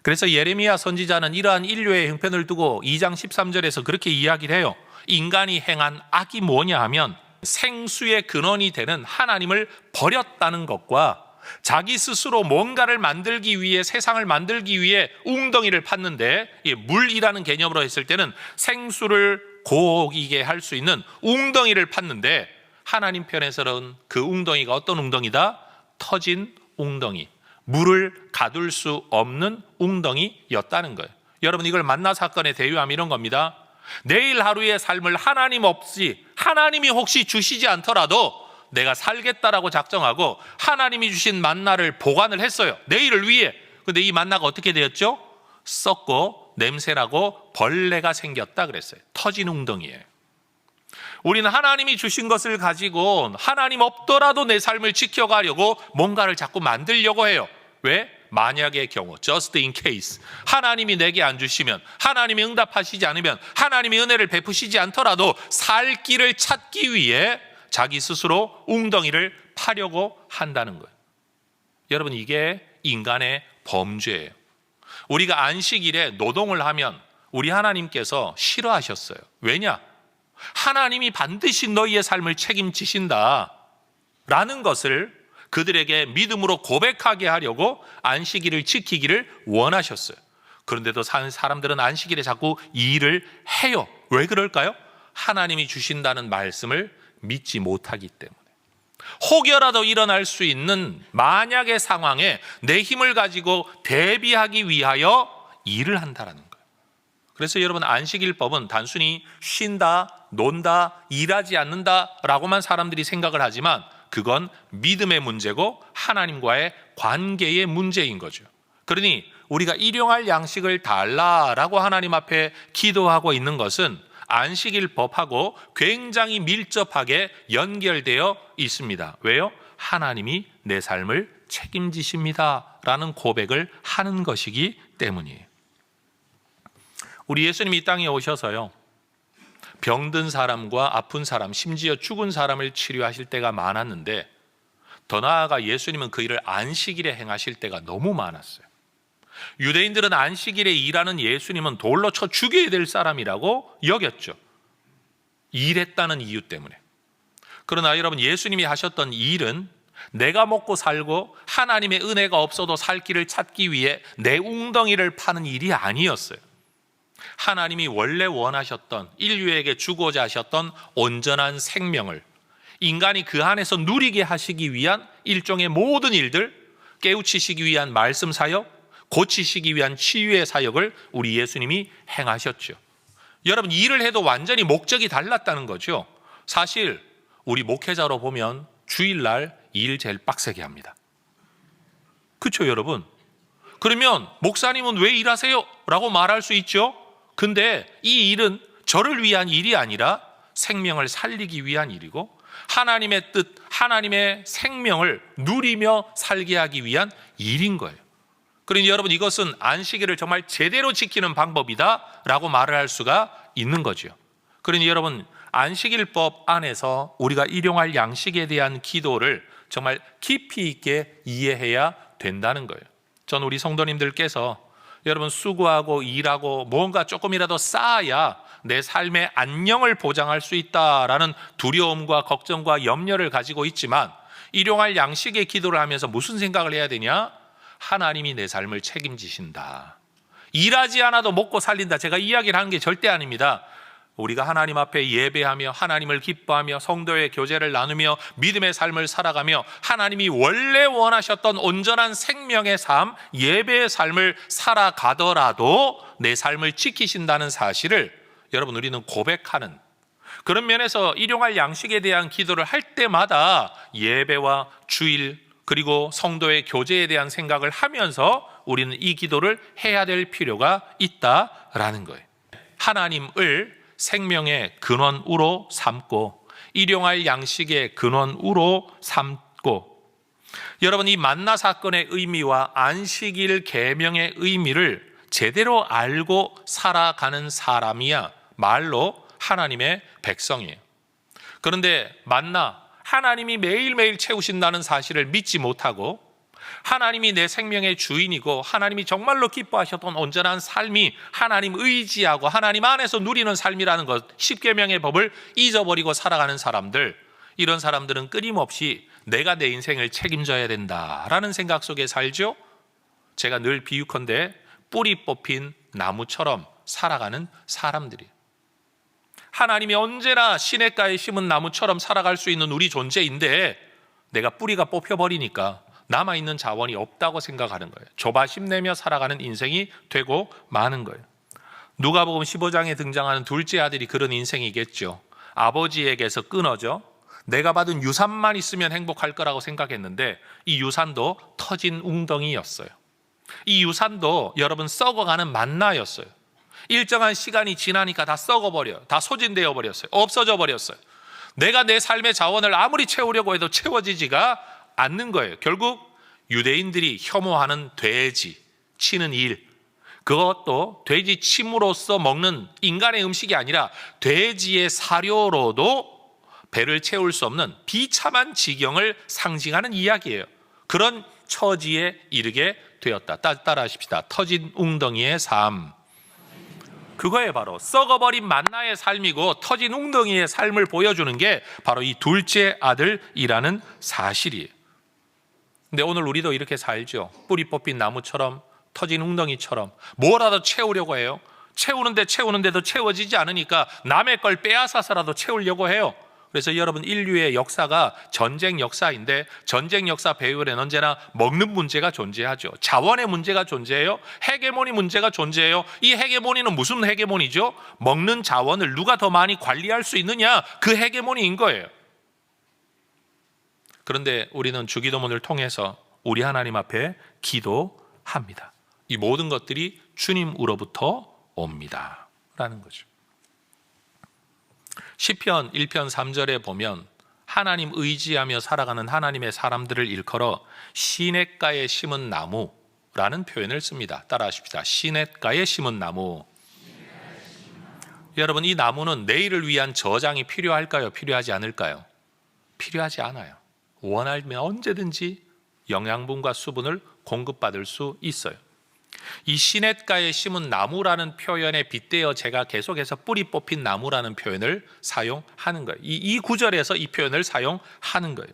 그래서 예레미야 선지자는 이러한 인류의 형편을 두고 2장 13절에서 그렇게 이야기를 해요. 인간이 행한 악이 뭐냐 하면 생수의 근원이 되는 하나님을 버렸다는 것과 자기 스스로 뭔가를 만들기 위해, 세상을 만들기 위해 웅덩이를 팠는데, 물이라는 개념으로 했을 때는 생수를 고이게 할 수 있는 웅덩이를 팠는데 하나님 편에서는 그 웅덩이가 어떤 웅덩이다? 터진 웅덩이, 물을 가둘 수 없는 웅덩이였다는 거예요. 여러분, 이걸 만나 사건의 대유함이 이런 겁니다. 내일 하루의 삶을 하나님 없이, 하나님이 혹시 주시지 않더라도 내가 살겠다라고 작정하고 하나님이 주신 만나를 보관을 했어요. 내일을 위해. 근데 이 만나가 어떻게 되었죠? 썩고 냄새나고 벌레가 생겼다 그랬어요. 터진 웅덩이에요. 우리는 하나님이 주신 것을 가지고 하나님 없더라도 내 삶을 지켜가려고 뭔가를 자꾸 만들려고 해요. 왜? 만약의 경우, just in case, 하나님이 내게 안 주시면, 하나님이 응답하시지 않으면, 하나님이 은혜를 베푸시지 않더라도 살 길을 찾기 위해 자기 스스로 웅덩이를 파려고 한다는 거예요. 여러분, 이게 인간의 범죄예요. 우리가 안식일에 노동을 하면 우리 하나님께서 싫어하셨어요. 왜냐? 하나님이 반드시 너희의 삶을 책임지신다 라는 것을 그들에게 믿음으로 고백하게 하려고 안식일을 지키기를 원하셨어요. 그런데도 사람들은 안식일에 자꾸 일을 해요. 왜 그럴까요? 하나님이 주신다는 말씀을 믿지 못하기 때문에. 혹여라도 일어날 수 있는 만약의 상황에 내 힘을 가지고 대비하기 위하여 일을 한다는 거예요. 그래서 여러분, 안식일법은 단순히 쉰다, 논다, 일하지 않는다라고만 사람들이 생각을 하지만 그건 믿음의 문제고 하나님과의 관계의 문제인 거죠. 그러니 우리가 일용할 양식을 달라라고 하나님 앞에 기도하고 있는 것은 안식일법하고 굉장히 밀접하게 연결되어 있습니다. 왜요? 하나님이 내 삶을 책임지십니다라는 고백을 하는 것이기 때문이에요. 우리 예수님이 이 땅에 오셔서요, 병든 사람과 아픈 사람, 심지어 죽은 사람을 치료하실 때가 많았는데, 더 나아가 예수님은 그 일을 안식일에 행하실 때가 너무 많았어요. 유대인들은 안식일에 일하는 예수님은 돌로 쳐 죽여야 될 사람이라고 여겼죠. 일했다는 이유 때문에. 그러나 여러분, 예수님이 하셨던 일은 내가 먹고 살고 하나님의 은혜가 없어도 살 길을 찾기 위해 내 웅덩이를 파는 일이 아니었어요. 하나님이 원래 원하셨던, 인류에게 주고자 하셨던 온전한 생명을 인간이 그 안에서 누리게 하시기 위한 일종의 모든 일들, 깨우치시기 위한 말씀 사역, 고치시기 위한 치유의 사역을 우리 예수님이 행하셨죠. 여러분, 일을 해도 완전히 목적이 달랐다는 거죠. 사실 우리 목회자로 보면 주일날 일 제일 빡세게 합니다. 그렇죠, 여러분? 그러면 목사님은 왜 일하세요? 라고 말할 수 있죠. 근데 이 일은 저를 위한 일이 아니라 생명을 살리기 위한 일이고, 하나님의 뜻, 하나님의 생명을 누리며 살게 하기 위한 일인 거예요. 그러니 여러분, 이것은 안식일을 정말 제대로 지키는 방법이다 라고 말을 할 수가 있는 거죠. 그러니 여러분, 안식일법 안에서 우리가 일용할 양식에 대한 기도를 정말 깊이 있게 이해해야 된다는 거예요. 전 우리 성도님들께서 여러분, 수고하고 일하고 뭔가 조금이라도 쌓아야 내 삶의 안녕을 보장할 수 있다라는 두려움과 걱정과 염려를 가지고 있지만, 일용할 양식의 기도를 하면서 무슨 생각을 해야 되냐? 하나님이 내 삶을 책임지신다. 일하지 않아도 먹고 살린다. 제가 이야기를 하는 게 절대 아닙니다. 우리가 하나님 앞에 예배하며 하나님을 기뻐하며 성도의 교제를 나누며 믿음의 삶을 살아가며 하나님이 원래 원하셨던 온전한 생명의 삶, 예배의 삶을 살아가더라도 내 삶을 지키신다는 사실을 여러분, 우리는 고백하는, 그런 면에서 일용할 양식에 대한 기도를 할 때마다 예배와 주일 그리고 성도의 교제에 대한 생각을 하면서 우리는 이 기도를 해야 될 필요가 있다라는 거예요. 하나님을 생명의 근원으로 삼고 일용할 양식의 근원으로 삼고, 여러분, 이 만나 사건의 의미와 안식일 계명의 의미를 제대로 알고 살아가는 사람이야 말로 하나님의 백성이에요. 그런데 만나, 하나님이 매일매일 채우신다는 사실을 믿지 못하고, 하나님이 내 생명의 주인이고 하나님이 정말로 기뻐하셨던 온전한 삶이 하나님 의지하고 하나님 안에서 누리는 삶이라는 것, 십계명의 법을 잊어버리고 살아가는 사람들, 이런 사람들은 끊임없이 내가 내 인생을 책임져야 된다라는 생각 속에 살죠. 제가 늘 비유컨대 뿌리 뽑힌 나무처럼 살아가는 사람들이에요. 하나님이 언제나 시냇가에 심은 나무처럼 살아갈 수 있는 우리 존재인데, 내가 뿌리가 뽑혀버리니까 남아있는 자원이 없다고 생각하는 거예요. 조바심 내며 살아가는 인생이 되고 마는 거예요. 누가복음 15장에 등장하는 둘째 아들이 그런 인생이겠죠. 아버지에게서 끊어져 내가 받은 유산만 있으면 행복할 거라고 생각했는데 이 유산도 터진 웅덩이였어요. 이 유산도 여러분 썩어가는 만나였어요. 일정한 시간이 지나니까 다 썩어버려요. 다 소진되어 버렸어요. 없어져 버렸어요. 내가 내 삶의 자원을 아무리 채우려고 해도 채워지지가 않는 거예요. 결국 유대인들이 혐오하는 돼지 치는 일, 그것도 돼지 침으로써 먹는 인간의 음식이 아니라 돼지의 사료로도 배를 채울 수 없는 비참한 지경을 상징하는 이야기예요. 그런 처지에 이르게 되었다. 따라하십시다. 터진 웅덩이의 삶. 그거에 바로 썩어버린 만나의 삶이고 터진 웅덩이의 삶을 보여주는 게 바로 이 둘째 아들이라는 사실이에요. 근데 오늘 우리도 이렇게 살죠. 뿌리 뽑힌 나무처럼, 터진 웅덩이처럼 뭐라도 채우려고 해요. 채우는데도 채워지지 않으니까 남의 걸 빼앗아서라도 채우려고 해요. 그래서 여러분, 인류의 역사가 전쟁 역사인데 전쟁 역사 배후에는 언제나 먹는 문제가 존재하죠. 자원의 문제가 존재해요. 헤게모니 문제가 존재해요. 이 헤게모니는 무슨 헤게모니죠? 먹는 자원을 누가 더 많이 관리할 수 있느냐, 그 헤게모니인 거예요. 그런데 우리는 주기도문을 통해서 우리 하나님 앞에 기도합니다. 이 모든 것들이 주님으로부터 옵니다 라는 거죠. 시편 1편 3절에 보면 하나님 의지하며 살아가는 하나님의 사람들을 일컬어 시냇가에 심은 나무라는 표현을 씁니다. 따라하십시다. 시냇가에 심은 나무. 여러분, 이 나무는 내일을 위한 저장이 필요할까요? 필요하지 않을까요? 필요하지 않아요. 원하면 언제든지 영양분과 수분을 공급받을 수 있어요. 이 시냇가에 심은 나무라는 표현에 빗대어 제가 계속해서 뿌리 뽑힌 나무라는 표현을 사용하는 거예요. 이 구절에서 이 표현을 사용하는 거예요.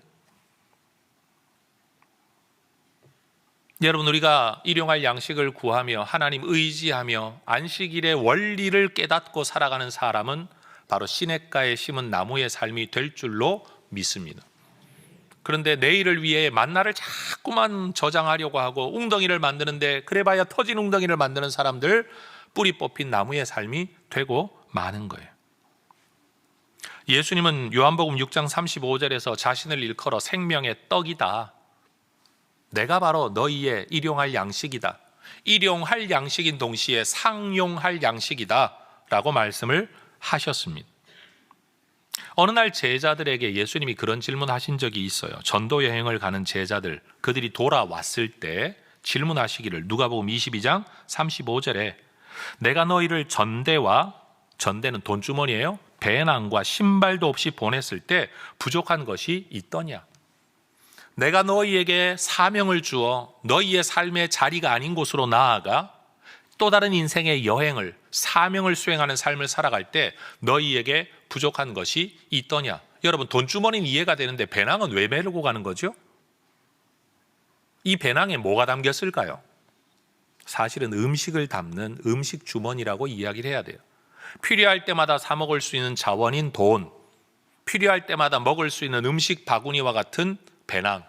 여러분, 우리가 일용할 양식을 구하며 하나님 의지하며 안식일의 원리를 깨닫고 살아가는 사람은 바로 시냇가에 심은 나무의 삶이 될 줄로 믿습니다. 그런데 내일을 위해 만나를 자꾸만 저장하려고 하고 웅덩이를 만드는데 그래봐야 터진 웅덩이를 만드는 사람들, 뿌리 뽑힌 나무의 삶이 되고 마는 거예요. 예수님은 요한복음 6장 35절에서 자신을 일컬어 생명의 떡이다, 내가 바로 너희의 일용할 양식이다, 일용할 양식인 동시에 상용할 양식이다 라고 말씀을 하셨습니다. 어느 날 제자들에게 예수님이 그런 질문하신 적이 있어요. 전도 여행을 가는 제자들, 그들이 돌아왔을 때 질문하시기를, 누가복음 22장 35절에 내가 너희를 전대는 돈주머니예요, 배낭과 신발도 없이 보냈을 때 부족한 것이 있더냐? 내가 너희에게 사명을 주어 너희의 삶의 자리가 아닌 곳으로 나아가 또 다른 인생의 여행을, 사명을 수행하는 삶을 살아갈 때 너희에게 부족한 것이 있더냐? 여러분, 돈주머니는 이해가 되는데 배낭은 왜 메르고 가는 거죠? 이 배낭에 뭐가 담겼을까요? 사실은 음식을 담는 음식 주머니라고 이야기를 해야 돼요. 필요할 때마다 사 먹을 수 있는 자원인 돈, 필요할 때마다 먹을 수 있는 음식 바구니와 같은 배낭,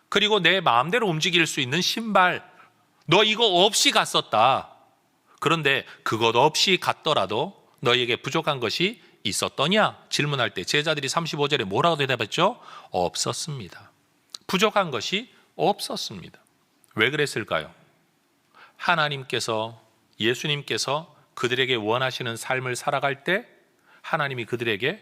그리고 내 마음대로 움직일 수 있는 신발. 너 이거 없이 갔었다. 그런데 그것 없이 갔더라도 너희에게 부족한 것이 있었더냐? 질문할 때 제자들이 35절에 뭐라고 대답했죠? 없었습니다. 부족한 것이 없었습니다. 왜 그랬을까요? 하나님께서, 예수님께서 그들에게 원하시는 삶을 살아갈 때 하나님이 그들에게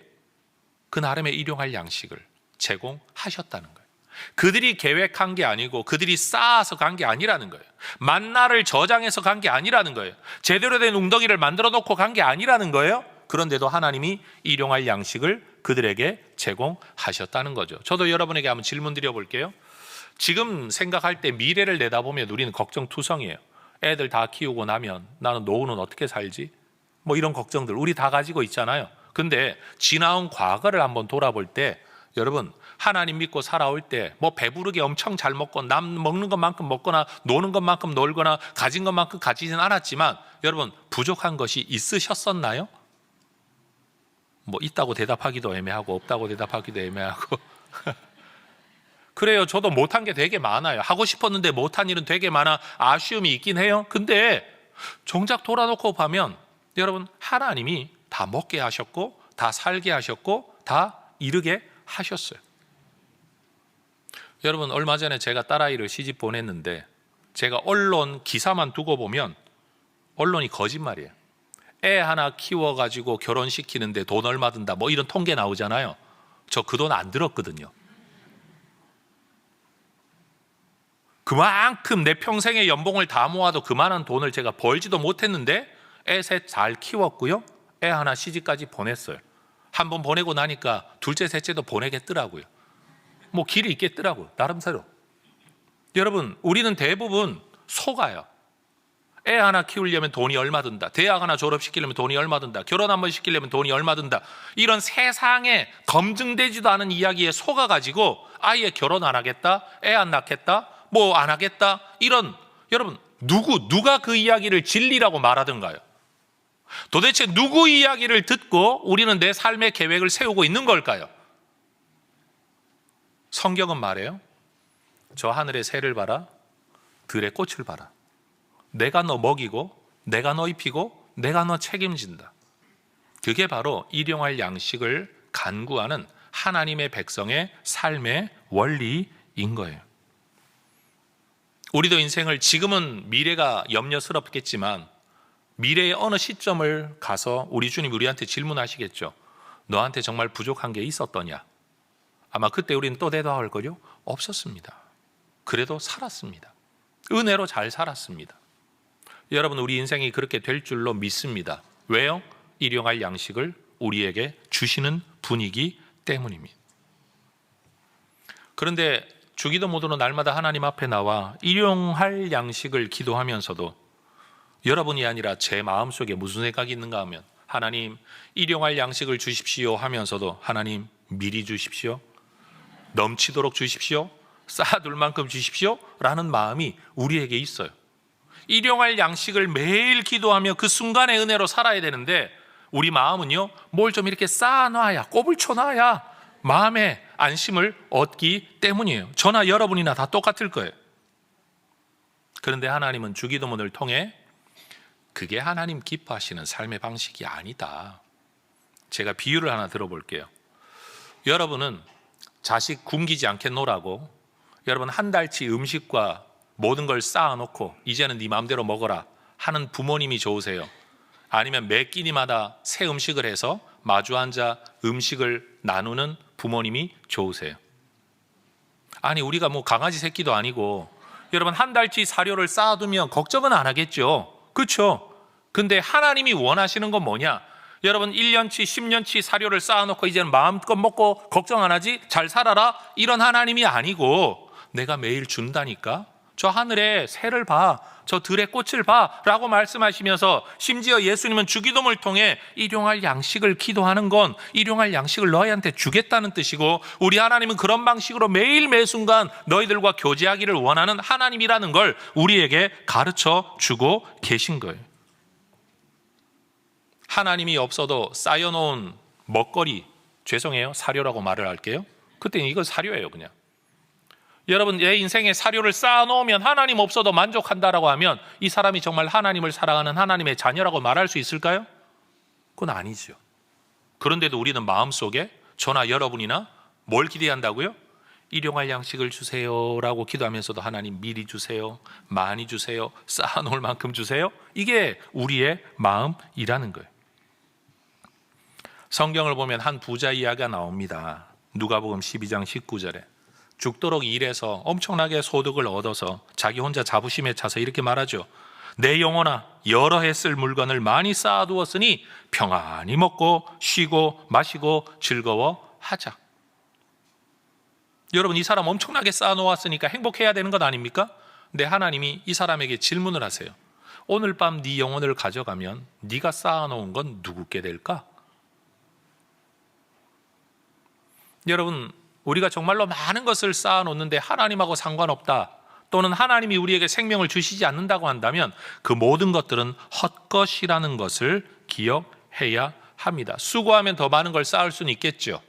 그 나름의 일용할 양식을 제공하셨다는 거예요. 그들이 계획한 게 아니고 그들이 쌓아서 간 게 아니라는 거예요. 만나를 저장해서 간 게 아니라는 거예요. 제대로 된 웅덩이를 만들어 놓고 간 게 아니라는 거예요. 그런데도 하나님이 일용할 양식을 그들에게 제공하셨다는 거죠. 저도 여러분에게 한번 질문 드려볼게요. 지금 생각할 때 미래를 내다보면 우리는 걱정투성이에요. 애들 다 키우고 나면 나는 노후는 어떻게 살지? 뭐 이런 걱정들 우리 다 가지고 있잖아요. 근데 지나온 과거를 한번 돌아볼 때 여러분, 하나님 믿고 살아올 때 뭐 배부르게 엄청 잘 먹고 남 먹는 것만큼 먹거나 노는 것만큼 놀거나 가진 것만큼 가지진 않았지만 여러분, 부족한 것이 있으셨었나요? 뭐 있다고 대답하기도 애매하고 없다고 대답하기도 애매하고 그래요. 저도 못한 게 되게 많아요. 하고 싶었는데 못한 일은 되게 많아. 아쉬움이 있긴 해요. 근데 정작 돌아놓고 보면 여러분, 하나님이 다 먹게 하셨고 다 살게 하셨고 다 이르게 하셨어요. 여러분, 얼마 전에 제가 딸아이를 시집 보냈는데 제가 언론 기사만 두고 보면 언론이 거짓말이에요. 애 하나 키워가지고 결혼시키는데 돈 얼마 든다 뭐 이런 통계 나오잖아요. 저 그 돈 안 들었거든요. 그만큼 내 평생의 연봉을 다 모아도 그만한 돈을 제가 벌지도 못했는데 애 셋 잘 키웠고요. 애 하나 시집까지 보냈어요. 한 번 보내고 나니까 둘째 셋째도 보내겠더라고요. 뭐 길이 있겠더라고요. 나름대로. 여러분, 우리는 대부분 속아요. 애 하나 키우려면 돈이 얼마 든다. 대학 하나 졸업시키려면 돈이 얼마 든다. 결혼 한 번 시키려면 돈이 얼마 든다. 이런 세상에 검증되지도 않은 이야기에 속아가지고 아예 결혼 안 하겠다. 애 안 낳겠다. 뭐 안 하겠다. 이런, 여러분, 누가 그 이야기를 진리라고 말하던가요? 도대체 누구 이야기를 듣고 우리는 내 삶의 계획을 세우고 있는 걸까요? 성경은 말해요. 저 하늘의 새를 봐라. 들의 꽃을 봐라. 내가 너 먹이고 내가 너 입히고 내가 너 책임진다. 그게 바로 일용할 양식을 간구하는 하나님의 백성의 삶의 원리인 거예요. 우리도 인생을 지금은 미래가 염려스럽겠지만 미래의 어느 시점을 가서 우리 주님이 우리한테 질문하시겠죠. 너한테 정말 부족한 게 있었더냐? 아마 그때 우리는 또 대답할 거요? 없었습니다. 그래도 살았습니다. 은혜로 잘 살았습니다. 여러분, 우리 인생이 그렇게 될 줄로 믿습니다. 왜요? 일용할 양식을 우리에게 주시는 분이기 때문입니다. 그런데 주기도 모두는 날마다 하나님 앞에 나와 일용할 양식을 기도하면서도 여러분이 아니라 제 마음속에 무슨 생각이 있는가 하면 하나님, 일용할 양식을 주십시오 하면서도 하나님, 미리 주십시오. 넘치도록 주십시오. 쌓아둘 만큼 주십시오. 라는 마음이 우리에게 있어요. 일용할 양식을 매일 기도하며 그 순간의 은혜로 살아야 되는데 우리 마음은요, 뭘 좀 이렇게 쌓아놔야, 꼽을 쳐놔야 마음의 안심을 얻기 때문이에요. 저나 여러분이나 다 똑같을 거예요. 그런데 하나님은 주기도문을 통해 그게 하나님 기뻐하시는 삶의 방식이 아니다. 제가 비유를 하나 들어볼게요. 여러분은 자식 굶기지 않게 놀라고 여러분 한 달치 음식과 모든 걸 쌓아놓고 이제는 네 마음대로 먹어라 하는 부모님이 좋으세요? 아니면 매 끼니마다 새 음식을 해서 마주 앉아 음식을 나누는 부모님이 좋으세요? 아니, 우리가 뭐 강아지 새끼도 아니고 여러분 한 달치 사료를 쌓아두면 걱정은 안 하겠죠. 그렇죠? 근데 하나님이 원하시는 건 뭐냐? 여러분 1년치 10년치 사료를 쌓아놓고 이제는 마음껏 먹고 걱정 안 하지? 잘 살아라? 이런 하나님이 아니고 내가 매일 준다니까? 저 하늘에 새를 봐, 저 들의 꽃을 봐 라고 말씀하시면서 심지어 예수님은 주기도문을 통해 일용할 양식을 기도하는 건 일용할 양식을 너희한테 주겠다는 뜻이고 우리 하나님은 그런 방식으로 매일 매순간 너희들과 교제하기를 원하는 하나님이라는 걸 우리에게 가르쳐 주고 계신 거예요. 하나님이 없어도 쌓여놓은 먹거리, 죄송해요, 사료라고 말을 할게요. 그때는 이건 사료예요. 그냥 여러분, 내 인생에 사료를 쌓아놓으면 하나님 없어도 만족한다라고 하면 이 사람이 정말 하나님을 사랑하는 하나님의 자녀라고 말할 수 있을까요? 그건 아니죠. 그런데도 우리는 마음속에 저나 여러분이나 뭘 기대한다고요? 일용할 양식을 주세요라고 기도하면서도 하나님 미리 주세요, 많이 주세요, 쌓아놓을 만큼 주세요. 이게 우리의 마음이라는 거예요. 성경을 보면 한 부자 이야기가 나옵니다. 누가복음 12장 19절에 죽도록 일해서 엄청나게 소득을 얻어서 자기 혼자 자부심에 차서 이렇게 말하죠. 내 영혼아, 여러 해 쓸 물건을 많이 쌓아두었으니 평안히 먹고 쉬고 마시고 즐거워하자. 여러분, 이 사람 엄청나게 쌓아놓았으니까 행복해야 되는 것 아닙니까? 근데 하나님이 이 사람에게 질문을 하세요. 오늘 밤 네 영혼을 가져가면 네가 쌓아놓은 건 누구께 될까? 여러분, 우리가 정말로 많은 것을 쌓아놓는데 하나님하고 상관없다, 또는 하나님이 우리에게 생명을 주시지 않는다고 한다면 그 모든 것들은 헛것이라는 것을 기억해야 합니다. 수고하면 더 많은 걸 쌓을 수는 있겠죠.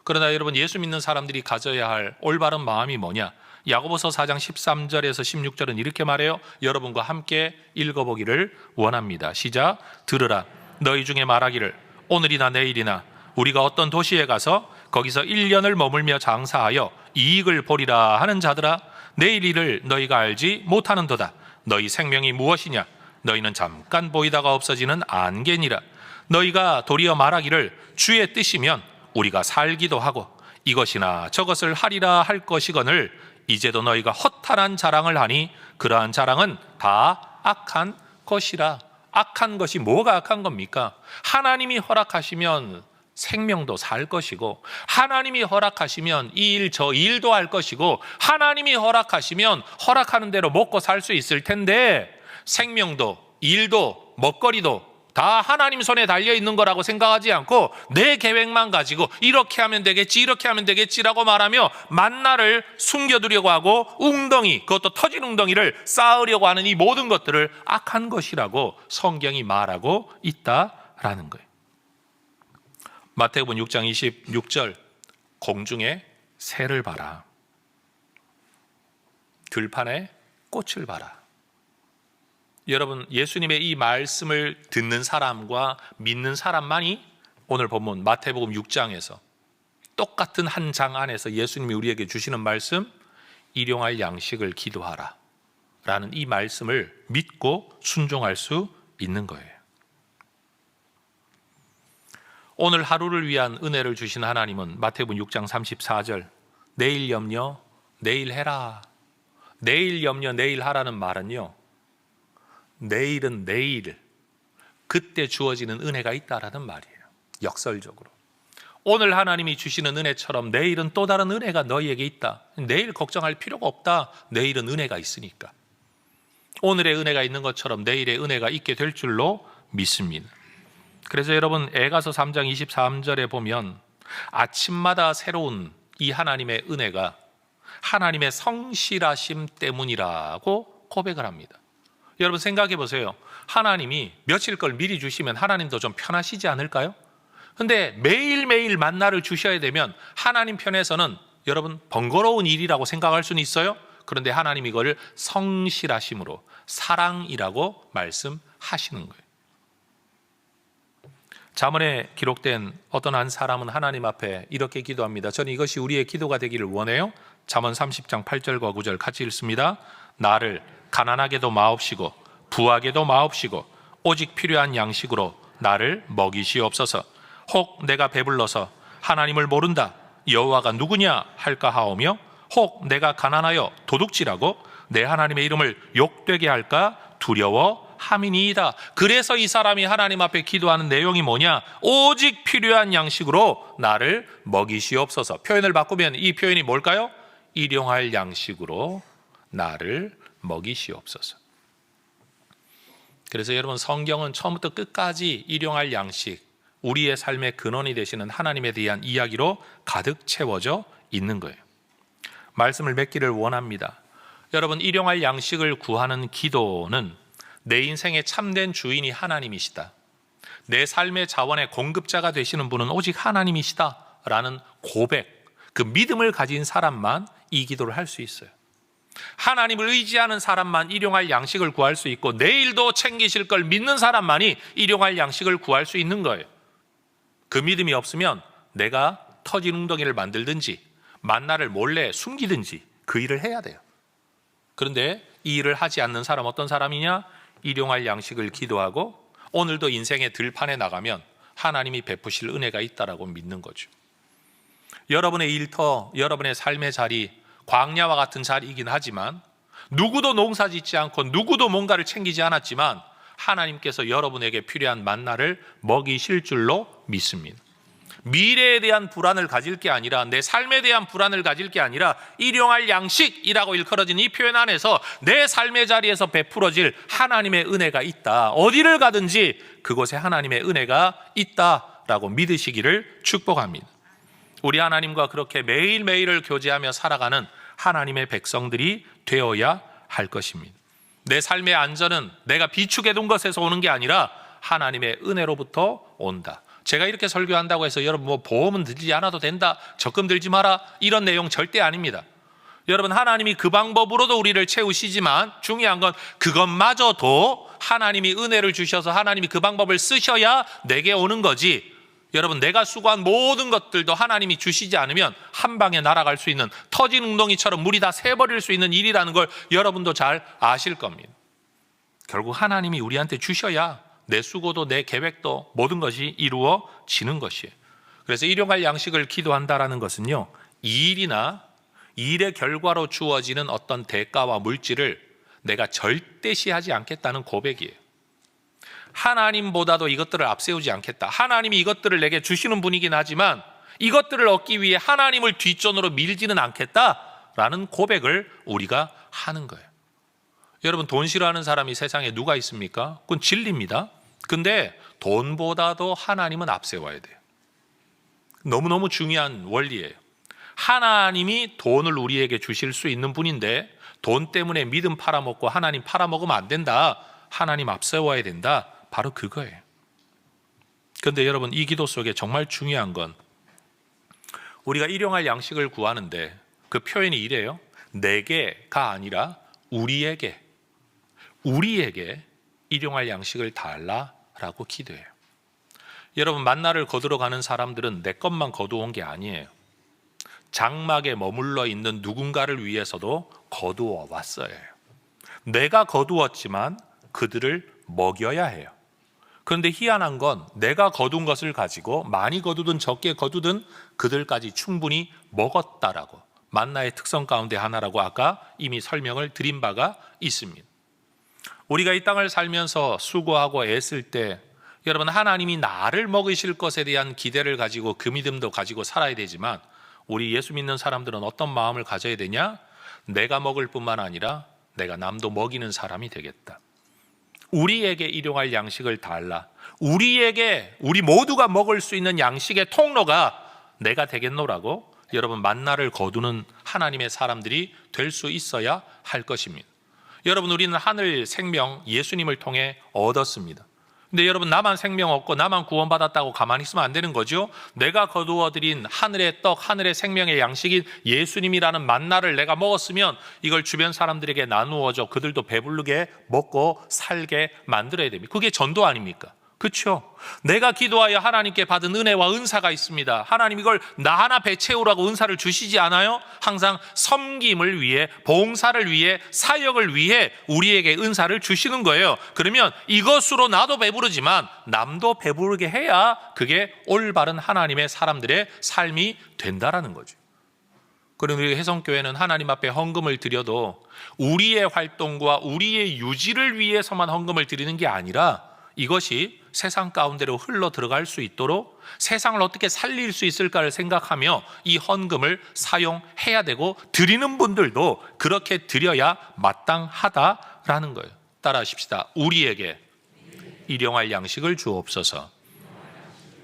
그러나 여러분, 예수 믿는 사람들이 가져야 할 올바른 마음이 뭐냐? 야고보서 4장 13절에서 16절은 이렇게 말해요. 여러분과 함께 읽어보기를 원합니다. 시작. 들으라. 너희 중에 말하기를 오늘이나 내일이나 우리가 어떤 도시에 가서 거기서 1년을 머물며 장사하여 이익을 보리라 하는 자들아, 내일 일을 너희가 알지 못하는도다. 너희 생명이 무엇이냐? 너희는 잠깐 보이다가 없어지는 안개니라. 너희가 도리어 말하기를 주의 뜻이면 우리가 살기도 하고 이것이나 저것을 하리라 할 것이거늘 이제도 너희가 허탄한 자랑을 하니 그러한 자랑은 다 악한 것이라. 악한 것이 뭐가 악한 겁니까? 하나님이 허락하시면 생명도 살 것이고, 하나님이 허락하시면 이 일 저 일도 할 것이고, 하나님이 허락하시면 허락하는 대로 먹고 살 수 있을 텐데, 생명도 일도 먹거리도 다 하나님 손에 달려 있는 거라고 생각하지 않고 내 계획만 가지고 이렇게 하면 되겠지 이렇게 하면 되겠지라고 말하며 만나를 숨겨두려고 하고 웅덩이, 그것도 터진 웅덩이를 쌓으려고 하는 이 모든 것들을 악한 것이라고 성경이 말하고 있다라는 거예요. 마태복음 6장 26절, 공중에 새를 봐라, 들판에 꽃을 봐라. 여러분, 예수님의 이 말씀을 듣는 사람과 믿는 사람만이 오늘 본문 마태복음 6장에서 똑같은 한 장 안에서 예수님이 우리에게 주시는 말씀, 일용할 양식을 기도하라 라는 이 말씀을 믿고 순종할 수 있는 거예요. 오늘 하루를 위한 은혜를 주신 하나님은 마태복음 6장 34절, 내일 염려 내일 해라. 내일 염려 내일 하라는 말은요, 내일은 내일, 그때 주어지는 은혜가 있다라는 말이에요. 역설적으로 오늘 하나님이 주시는 은혜처럼 내일은 또 다른 은혜가 너희에게 있다. 내일 걱정할 필요가 없다. 내일은 은혜가 있으니까. 오늘의 은혜가 있는 것처럼 내일의 은혜가 있게 될 줄로 믿습니다. 그래서 여러분, 에가서 3장 23절에 보면 아침마다 새로운 이 하나님의 은혜가 하나님의 성실하심 때문이라고 고백을 합니다. 여러분 생각해 보세요. 하나님이 며칠 걸 미리 주시면 하나님도 좀 편하시지 않을까요? 근데 매일매일 만나를 주셔야 되면 하나님 편에서는 여러분 번거로운 일이라고 생각할 수는 있어요. 그런데 하나님이 이거를 성실하심으로 사랑이라고 말씀하시는 거예요. 잠언에 기록된 어떤 한 사람은 하나님 앞에 이렇게 기도합니다. 저는 이것이 우리의 기도가 되기를 원해요. 잠언 30장 8절과 9절 같이 읽습니다. 나를 가난하게도 마옵시고 부하게도 마옵시고 오직 필요한 양식으로 나를 먹이시옵소서. 혹 내가 배불러서 하나님을 모른다, 여호와가 누구냐 할까 하오며, 혹 내가 가난하여 도둑질하고 내 하나님의 이름을 욕되게 할까 두려워함이니이다. 그래서 이 사람이 하나님 앞에 기도하는 내용이 뭐냐? 오직 필요한 양식으로 나를 먹이시옵소서. 표현을 바꾸면 이 표현이 뭘까요? 일용할 양식으로 나를 먹이시옵소서. 그래서 여러분, 성경은 처음부터 끝까지 일용할 양식, 우리의 삶의 근원이 되시는 하나님에 대한 이야기로 가득 채워져 있는 거예요. 말씀을 맺기를 원합니다. 여러분, 일용할 양식을 구하는 기도는 내 인생의 참된 주인이 하나님이시다, 내 삶의 자원의 공급자가 되시는 분은 오직 하나님이시다 라는 고백, 그 믿음을 가진 사람만 이 기도를 할 수 있어요. 하나님을 의지하는 사람만 일용할 양식을 구할 수 있고, 내일도 챙기실 걸 믿는 사람만이 일용할 양식을 구할 수 있는 거예요. 그 믿음이 없으면 내가 터진 웅덩이를 만들든지 만나를 몰래 숨기든지 그 일을 해야 돼요. 그런데 이 일을 하지 않는 사람, 어떤 사람이냐? 일용할 양식을 기도하고 오늘도 인생의 들판에 나가면 하나님이 베푸실 은혜가 있다라고 믿는 거죠. 여러분의 일터, 여러분의 삶의 자리, 광야와 같은 자리이긴 하지만, 누구도 농사 짓지 않고 누구도 뭔가를 챙기지 않았지만 하나님께서 여러분에게 필요한 만나를 먹이실 줄로 믿습니다. 미래에 대한 불안을 가질 게 아니라, 내 삶에 대한 불안을 가질 게 아니라, 일용할 양식이라고 일컬어진 이 표현 안에서 내 삶의 자리에서 베풀어질 하나님의 은혜가 있다. 어디를 가든지 그곳에 하나님의 은혜가 있다라고 믿으시기를 축복합니다. 우리 하나님과 그렇게 매일매일을 교제하며 살아가는 하나님의 백성들이 되어야 할 것입니다. 내 삶의 안전은 내가 비축해 둔 것에서 오는 게 아니라 하나님의 은혜로부터 온다. 제가 이렇게 설교한다고 해서 여러분 보험은 들지 않아도 된다, 적금 들지 마라, 이런 내용 절대 아닙니다. 여러분, 하나님이 그 방법으로도 우리를 채우시지만 중요한 건 그것마저도 하나님이 은혜를 주셔서 하나님이 그 방법을 쓰셔야 내게 오는 거지. 여러분, 내가 수고한 모든 것들도 하나님이 주시지 않으면 한 방에 날아갈 수 있는, 터진 웅덩이처럼 물이 다 새버릴 수 있는 일이라는 걸 여러분도 잘 아실 겁니다. 결국 하나님이 우리한테 주셔야 내 수고도 내 계획도 모든 것이 이루어지는 것이에요. 그래서 일용할 양식을 기도한다라는 것은요, 이 일이나 일의 결과로 주어지는 어떤 대가와 물질을 내가 절대시하지 않겠다는 고백이에요. 하나님보다도 이것들을 앞세우지 않겠다. 하나님이 이것들을 내게 주시는 분이긴 하지만 이것들을 얻기 위해 하나님을 뒷전으로 밀지는 않겠다라는 고백을 우리가 하는 거예요. 여러분, 돈 싫어하는 사람이 세상에 누가 있습니까? 그건 진리입니다. 근데 돈보다도 하나님은 앞세워야 돼요. 너무너무 중요한 원리예요. 하나님이 돈을 우리에게 주실 수 있는 분인데 돈 때문에 믿음 팔아먹고 하나님 팔아먹으면 안 된다. 하나님 앞세워야 된다. 바로 그거예요. 그런데 여러분, 이 기도 속에 정말 중요한 건 우리가 일용할 양식을 구하는데 그 표현이 이래요. 내게가 아니라 우리에게 일용할 양식을 달라라고 기도해요. 여러분, 만나를 거두러 가는 사람들은 내 것만 거두온 게 아니에요. 장막에 머물러 있는 누군가를 위해서도 거두어 왔어요. 내가 거두었지만 그들을 먹여야 해요. 그런데 희한한 건 내가 거둔 것을 가지고 많이 거두든 적게 거두든 그들까지 충분히 먹었다라고, 만나의 특성 가운데 하나라고 아까 이미 설명을 드린 바가 있습니다. 우리가 이 땅을 살면서 수고하고 애쓸 때 여러분, 하나님이 나를 먹이실 것에 대한 기대를 가지고 그 믿음도 가지고 살아야 되지만 우리 예수 믿는 사람들은 어떤 마음을 가져야 되냐? 내가 먹을 뿐만 아니라 내가 남도 먹이는 사람이 되겠다. 우리에게 일용할 양식을 달라. 우리 모두가 먹을 수 있는 양식의 통로가 내가 되겠노라고 여러분, 만나를 거두는 하나님의 사람들이 될 수 있어야 할 것입니다. 여러분, 우리는 하늘 생명 예수님을 통해 얻었습니다. 근데 여러분, 나만 생명 얻고 나만 구원받았다고 가만히 있으면 안 되는 거죠. 내가 거두어드린 하늘의 떡, 하늘의 생명의 양식인 예수님이라는 만나를 내가 먹었으면 이걸 주변 사람들에게 나누어줘 그들도 배부르게 먹고 살게 만들어야 됩니다. 그게 전도 아닙니까? 그렇죠? 내가 기도하여 하나님께 받은 은혜와 은사가 있습니다. 하나님 이걸 나 하나 배채우라고 은사를 주시지 않아요? 항상 섬김을 위해, 봉사를 위해, 사역을 위해 우리에게 은사를 주시는 거예요. 그러면 이것으로 나도 배부르지만 남도 배부르게 해야 그게 올바른 하나님의 사람들의 삶이 된다라는 거죠. 그리고 우리 혜성교회는 하나님 앞에 헌금을 드려도 우리의 활동과 우리의 유지를 위해서만 헌금을 드리는 게 아니라 이것이 세상 가운데로 흘러 들어갈 수 있도록 세상을 어떻게 살릴 수 있을까를 생각하며 이 헌금을 사용해야 되고, 드리는 분들도 그렇게 드려야 마땅하다라는 거예요. 따라하십시다. 우리에게 일용할 양식을 주옵소서.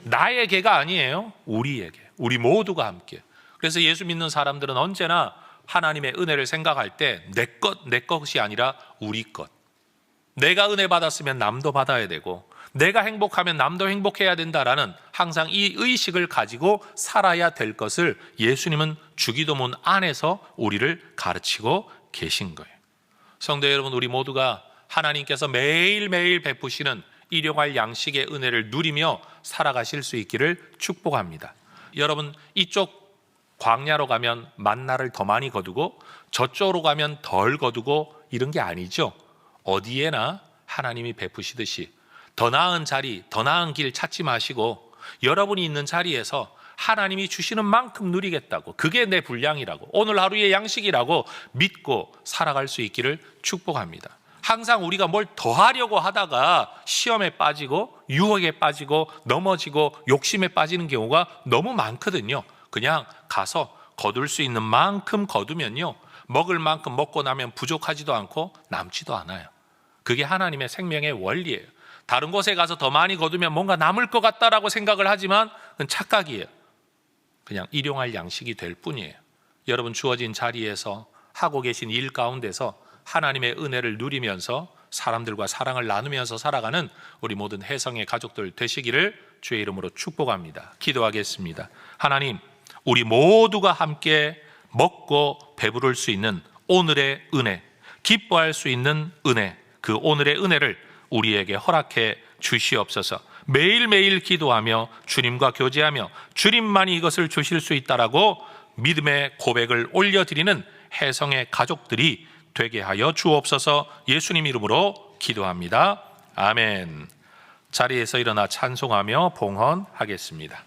나에게가 아니에요. 우리에게. 우리 모두가 함께. 그래서 예수 믿는 사람들은 언제나 하나님의 은혜를 생각할 때 내 것이 아니라 우리 것. 내가 은혜 받았으면 남도 받아야 되고 내가 행복하면 남도 행복해야 된다라는 항상 이 의식을 가지고 살아야 될 것을 예수님은 주기도문 안에서 우리를 가르치고 계신 거예요. 성도 여러분, 우리 모두가 하나님께서 매일매일 베푸시는 일용할 양식의 은혜를 누리며 살아가실 수 있기를 축복합니다. 여러분, 이쪽 광야로 가면 만나를 더 많이 거두고 저쪽으로 가면 덜 거두고 이런 게 아니죠. 어디에나 하나님이 베푸시듯이 더 나은 자리, 더 나은 길 찾지 마시고 여러분이 있는 자리에서 하나님이 주시는 만큼 누리겠다고, 그게 내 분량이라고, 오늘 하루의 양식이라고 믿고 살아갈 수 있기를 축복합니다. 항상 우리가 뭘 더 하려고 하다가 시험에 빠지고 유혹에 빠지고 넘어지고 욕심에 빠지는 경우가 너무 많거든요. 그냥 가서 거둘 수 있는 만큼 거두면요, 먹을 만큼 먹고 나면 부족하지도 않고 남지도 않아요. 그게 하나님의 생명의 원리예요. 다른 곳에 가서 더 많이 거두면 뭔가 남을 것 같다라고 생각을 하지만 그건 착각이에요. 그냥 일용할 양식이 될 뿐이에요. 여러분, 주어진 자리에서 하고 계신 일 가운데서 하나님의 은혜를 누리면서 사람들과 사랑을 나누면서 살아가는 우리 모든 혜성의 가족들 되시기를 주의 이름으로 축복합니다. 기도하겠습니다. 하나님, 우리 모두가 함께 먹고 배부를 수 있는 오늘의 은혜, 기뻐할 수 있는 은혜, 그 오늘의 은혜를 우리에게 허락해 주시옵소서. 매일매일 기도하며 주님과 교제하며 주님만이 이것을 주실 수 있다라고 믿음의 고백을 올려드리는 혜성의 가족들이 되게 하여 주옵소서. 예수님 이름으로 기도합니다. 아멘. 자리에서 일어나 찬송하며 봉헌하겠습니다.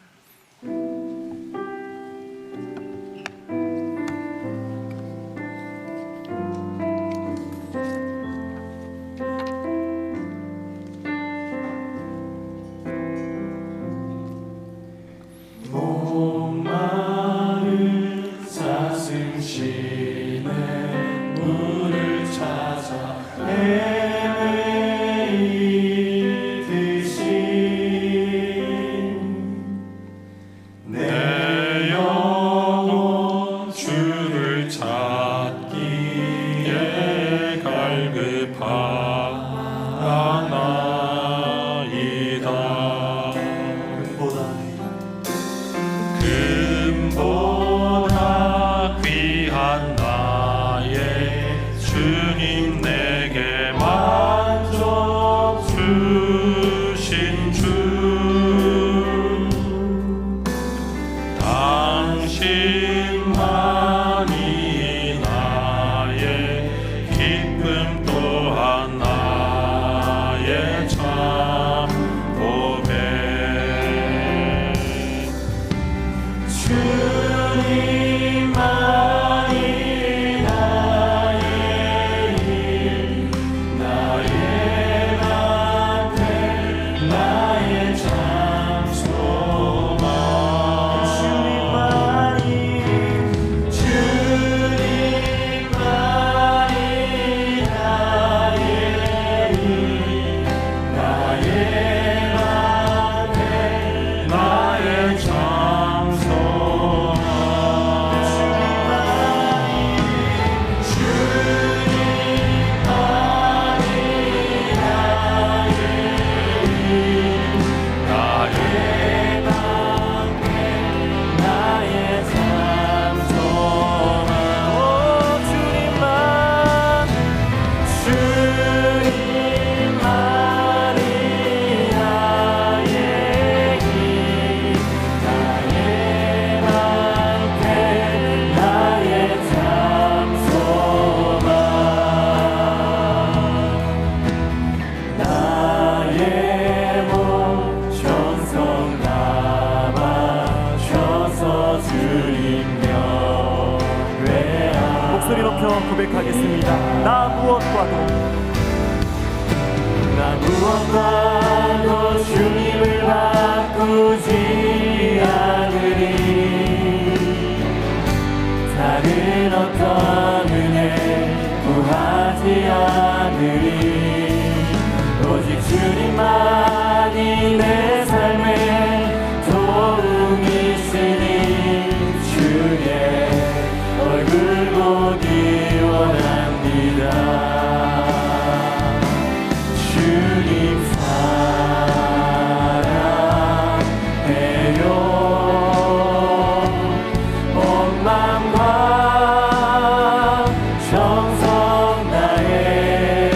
목소리 높여 고백하겠습니다. 나 무엇과도 주님을 바꾸지 않으리. 다른 어떤 은혜 구하지 않으리. 오직 주님만이 내 삶의 도움이시니 주의 얼굴 보기 원합니다. 주님 사랑해요. 온 마음과 정성 다해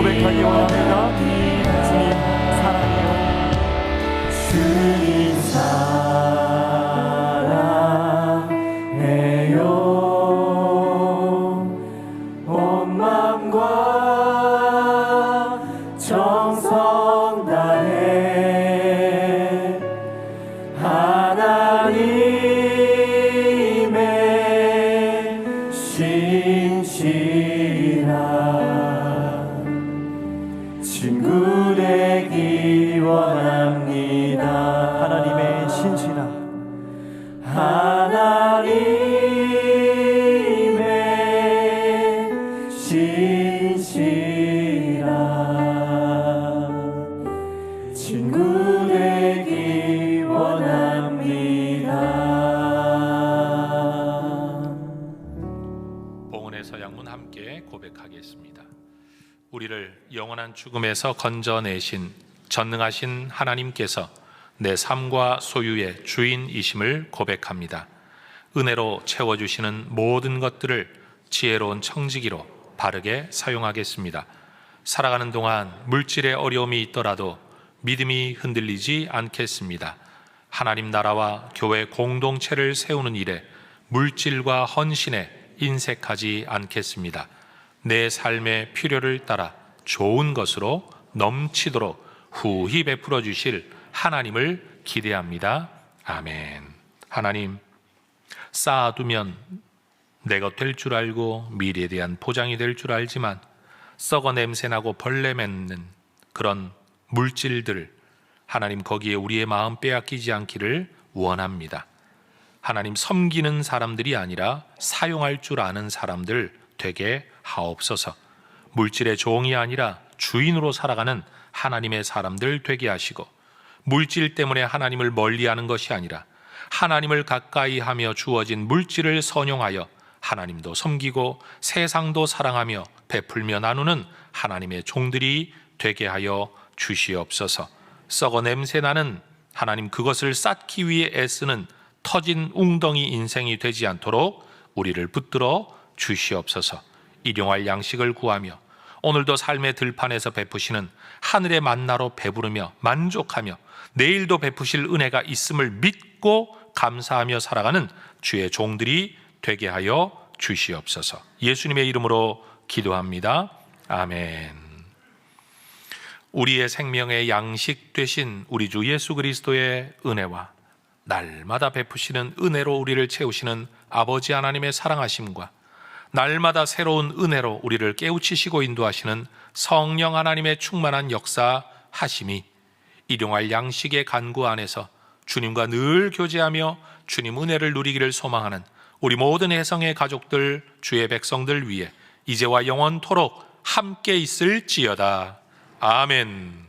고백하기 원합니다. 주님 사랑해요. 주님 사랑해요. 온 마음과 정성 다해 하나님의 신실한 친구 되기 원합니다. 하나님의 신실한 하나님의 신실한 친구 되기 원합니다. 봉헌의 서양문 함께 고백하겠습니다. 우리를 영원한 죽음에서 건져내신 전능하신 하나님께서 내 삶과 소유의 주인이심을 고백합니다. 은혜로 채워주시는 모든 것들을 지혜로운 청지기로 바르게 사용하겠습니다. 살아가는 동안 물질의 어려움이 있더라도 믿음이 흔들리지 않겠습니다. 하나님 나라와 교회 공동체를 세우는 일에 물질과 헌신에 인색하지 않겠습니다. 내 삶의 필요를 따라 좋은 것으로 넘치도록 후히 베풀어 주실 하나님을 기대합니다. 아멘. 하나님, 쌓아두면 내가 될 줄 알고 미래에 대한 보장이 될 줄 알지만 썩어 냄새나고 벌레 맺는 그런 물질들, 하나님 거기에 우리의 마음 빼앗기지 않기를 원합니다. 하나님, 섬기는 사람들이 아니라 사용할 줄 아는 사람들 되게 하옵소서. 물질의 종이 아니라 주인으로 살아가는 하나님의 사람들 되게 하시고, 물질 때문에 하나님을 멀리하는 것이 아니라 하나님을 가까이 하며 주어진 물질을 선용하여 하나님도 섬기고 세상도 사랑하며 베풀며 나누는 하나님의 종들이 되게 하여 주시옵소서. 썩어 냄새나는 하나님, 그것을 쌓기 위해 애쓰는 터진 웅덩이 인생이 되지 않도록 우리를 붙들어 주시옵소서. 일용할 양식을 구하며 오늘도 삶의 들판에서 베푸시는 하늘의 만나로 배부르며 만족하며 내일도 베푸실 은혜가 있음을 믿고 감사하며 살아가는 주의 종들이 되게 하여 주시옵소서. 예수님의 이름으로 기도합니다. 아멘. 우리의 생명의 양식 되신 우리 주 예수 그리스도의 은혜와 날마다 베푸시는 은혜로 우리를 채우시는 아버지 하나님의 사랑하심과 날마다 새로운 은혜로 우리를 깨우치시고 인도하시는 성령 하나님의 충만한 역사하심이 일용할 양식의 간구 안에서 주님과 늘 교제하며 주님 은혜를 누리기를 소망하는 우리 모든 혜성의 가족들, 주의 백성들 위해 이제와 영원토록 함께 있을지어다. 아멘.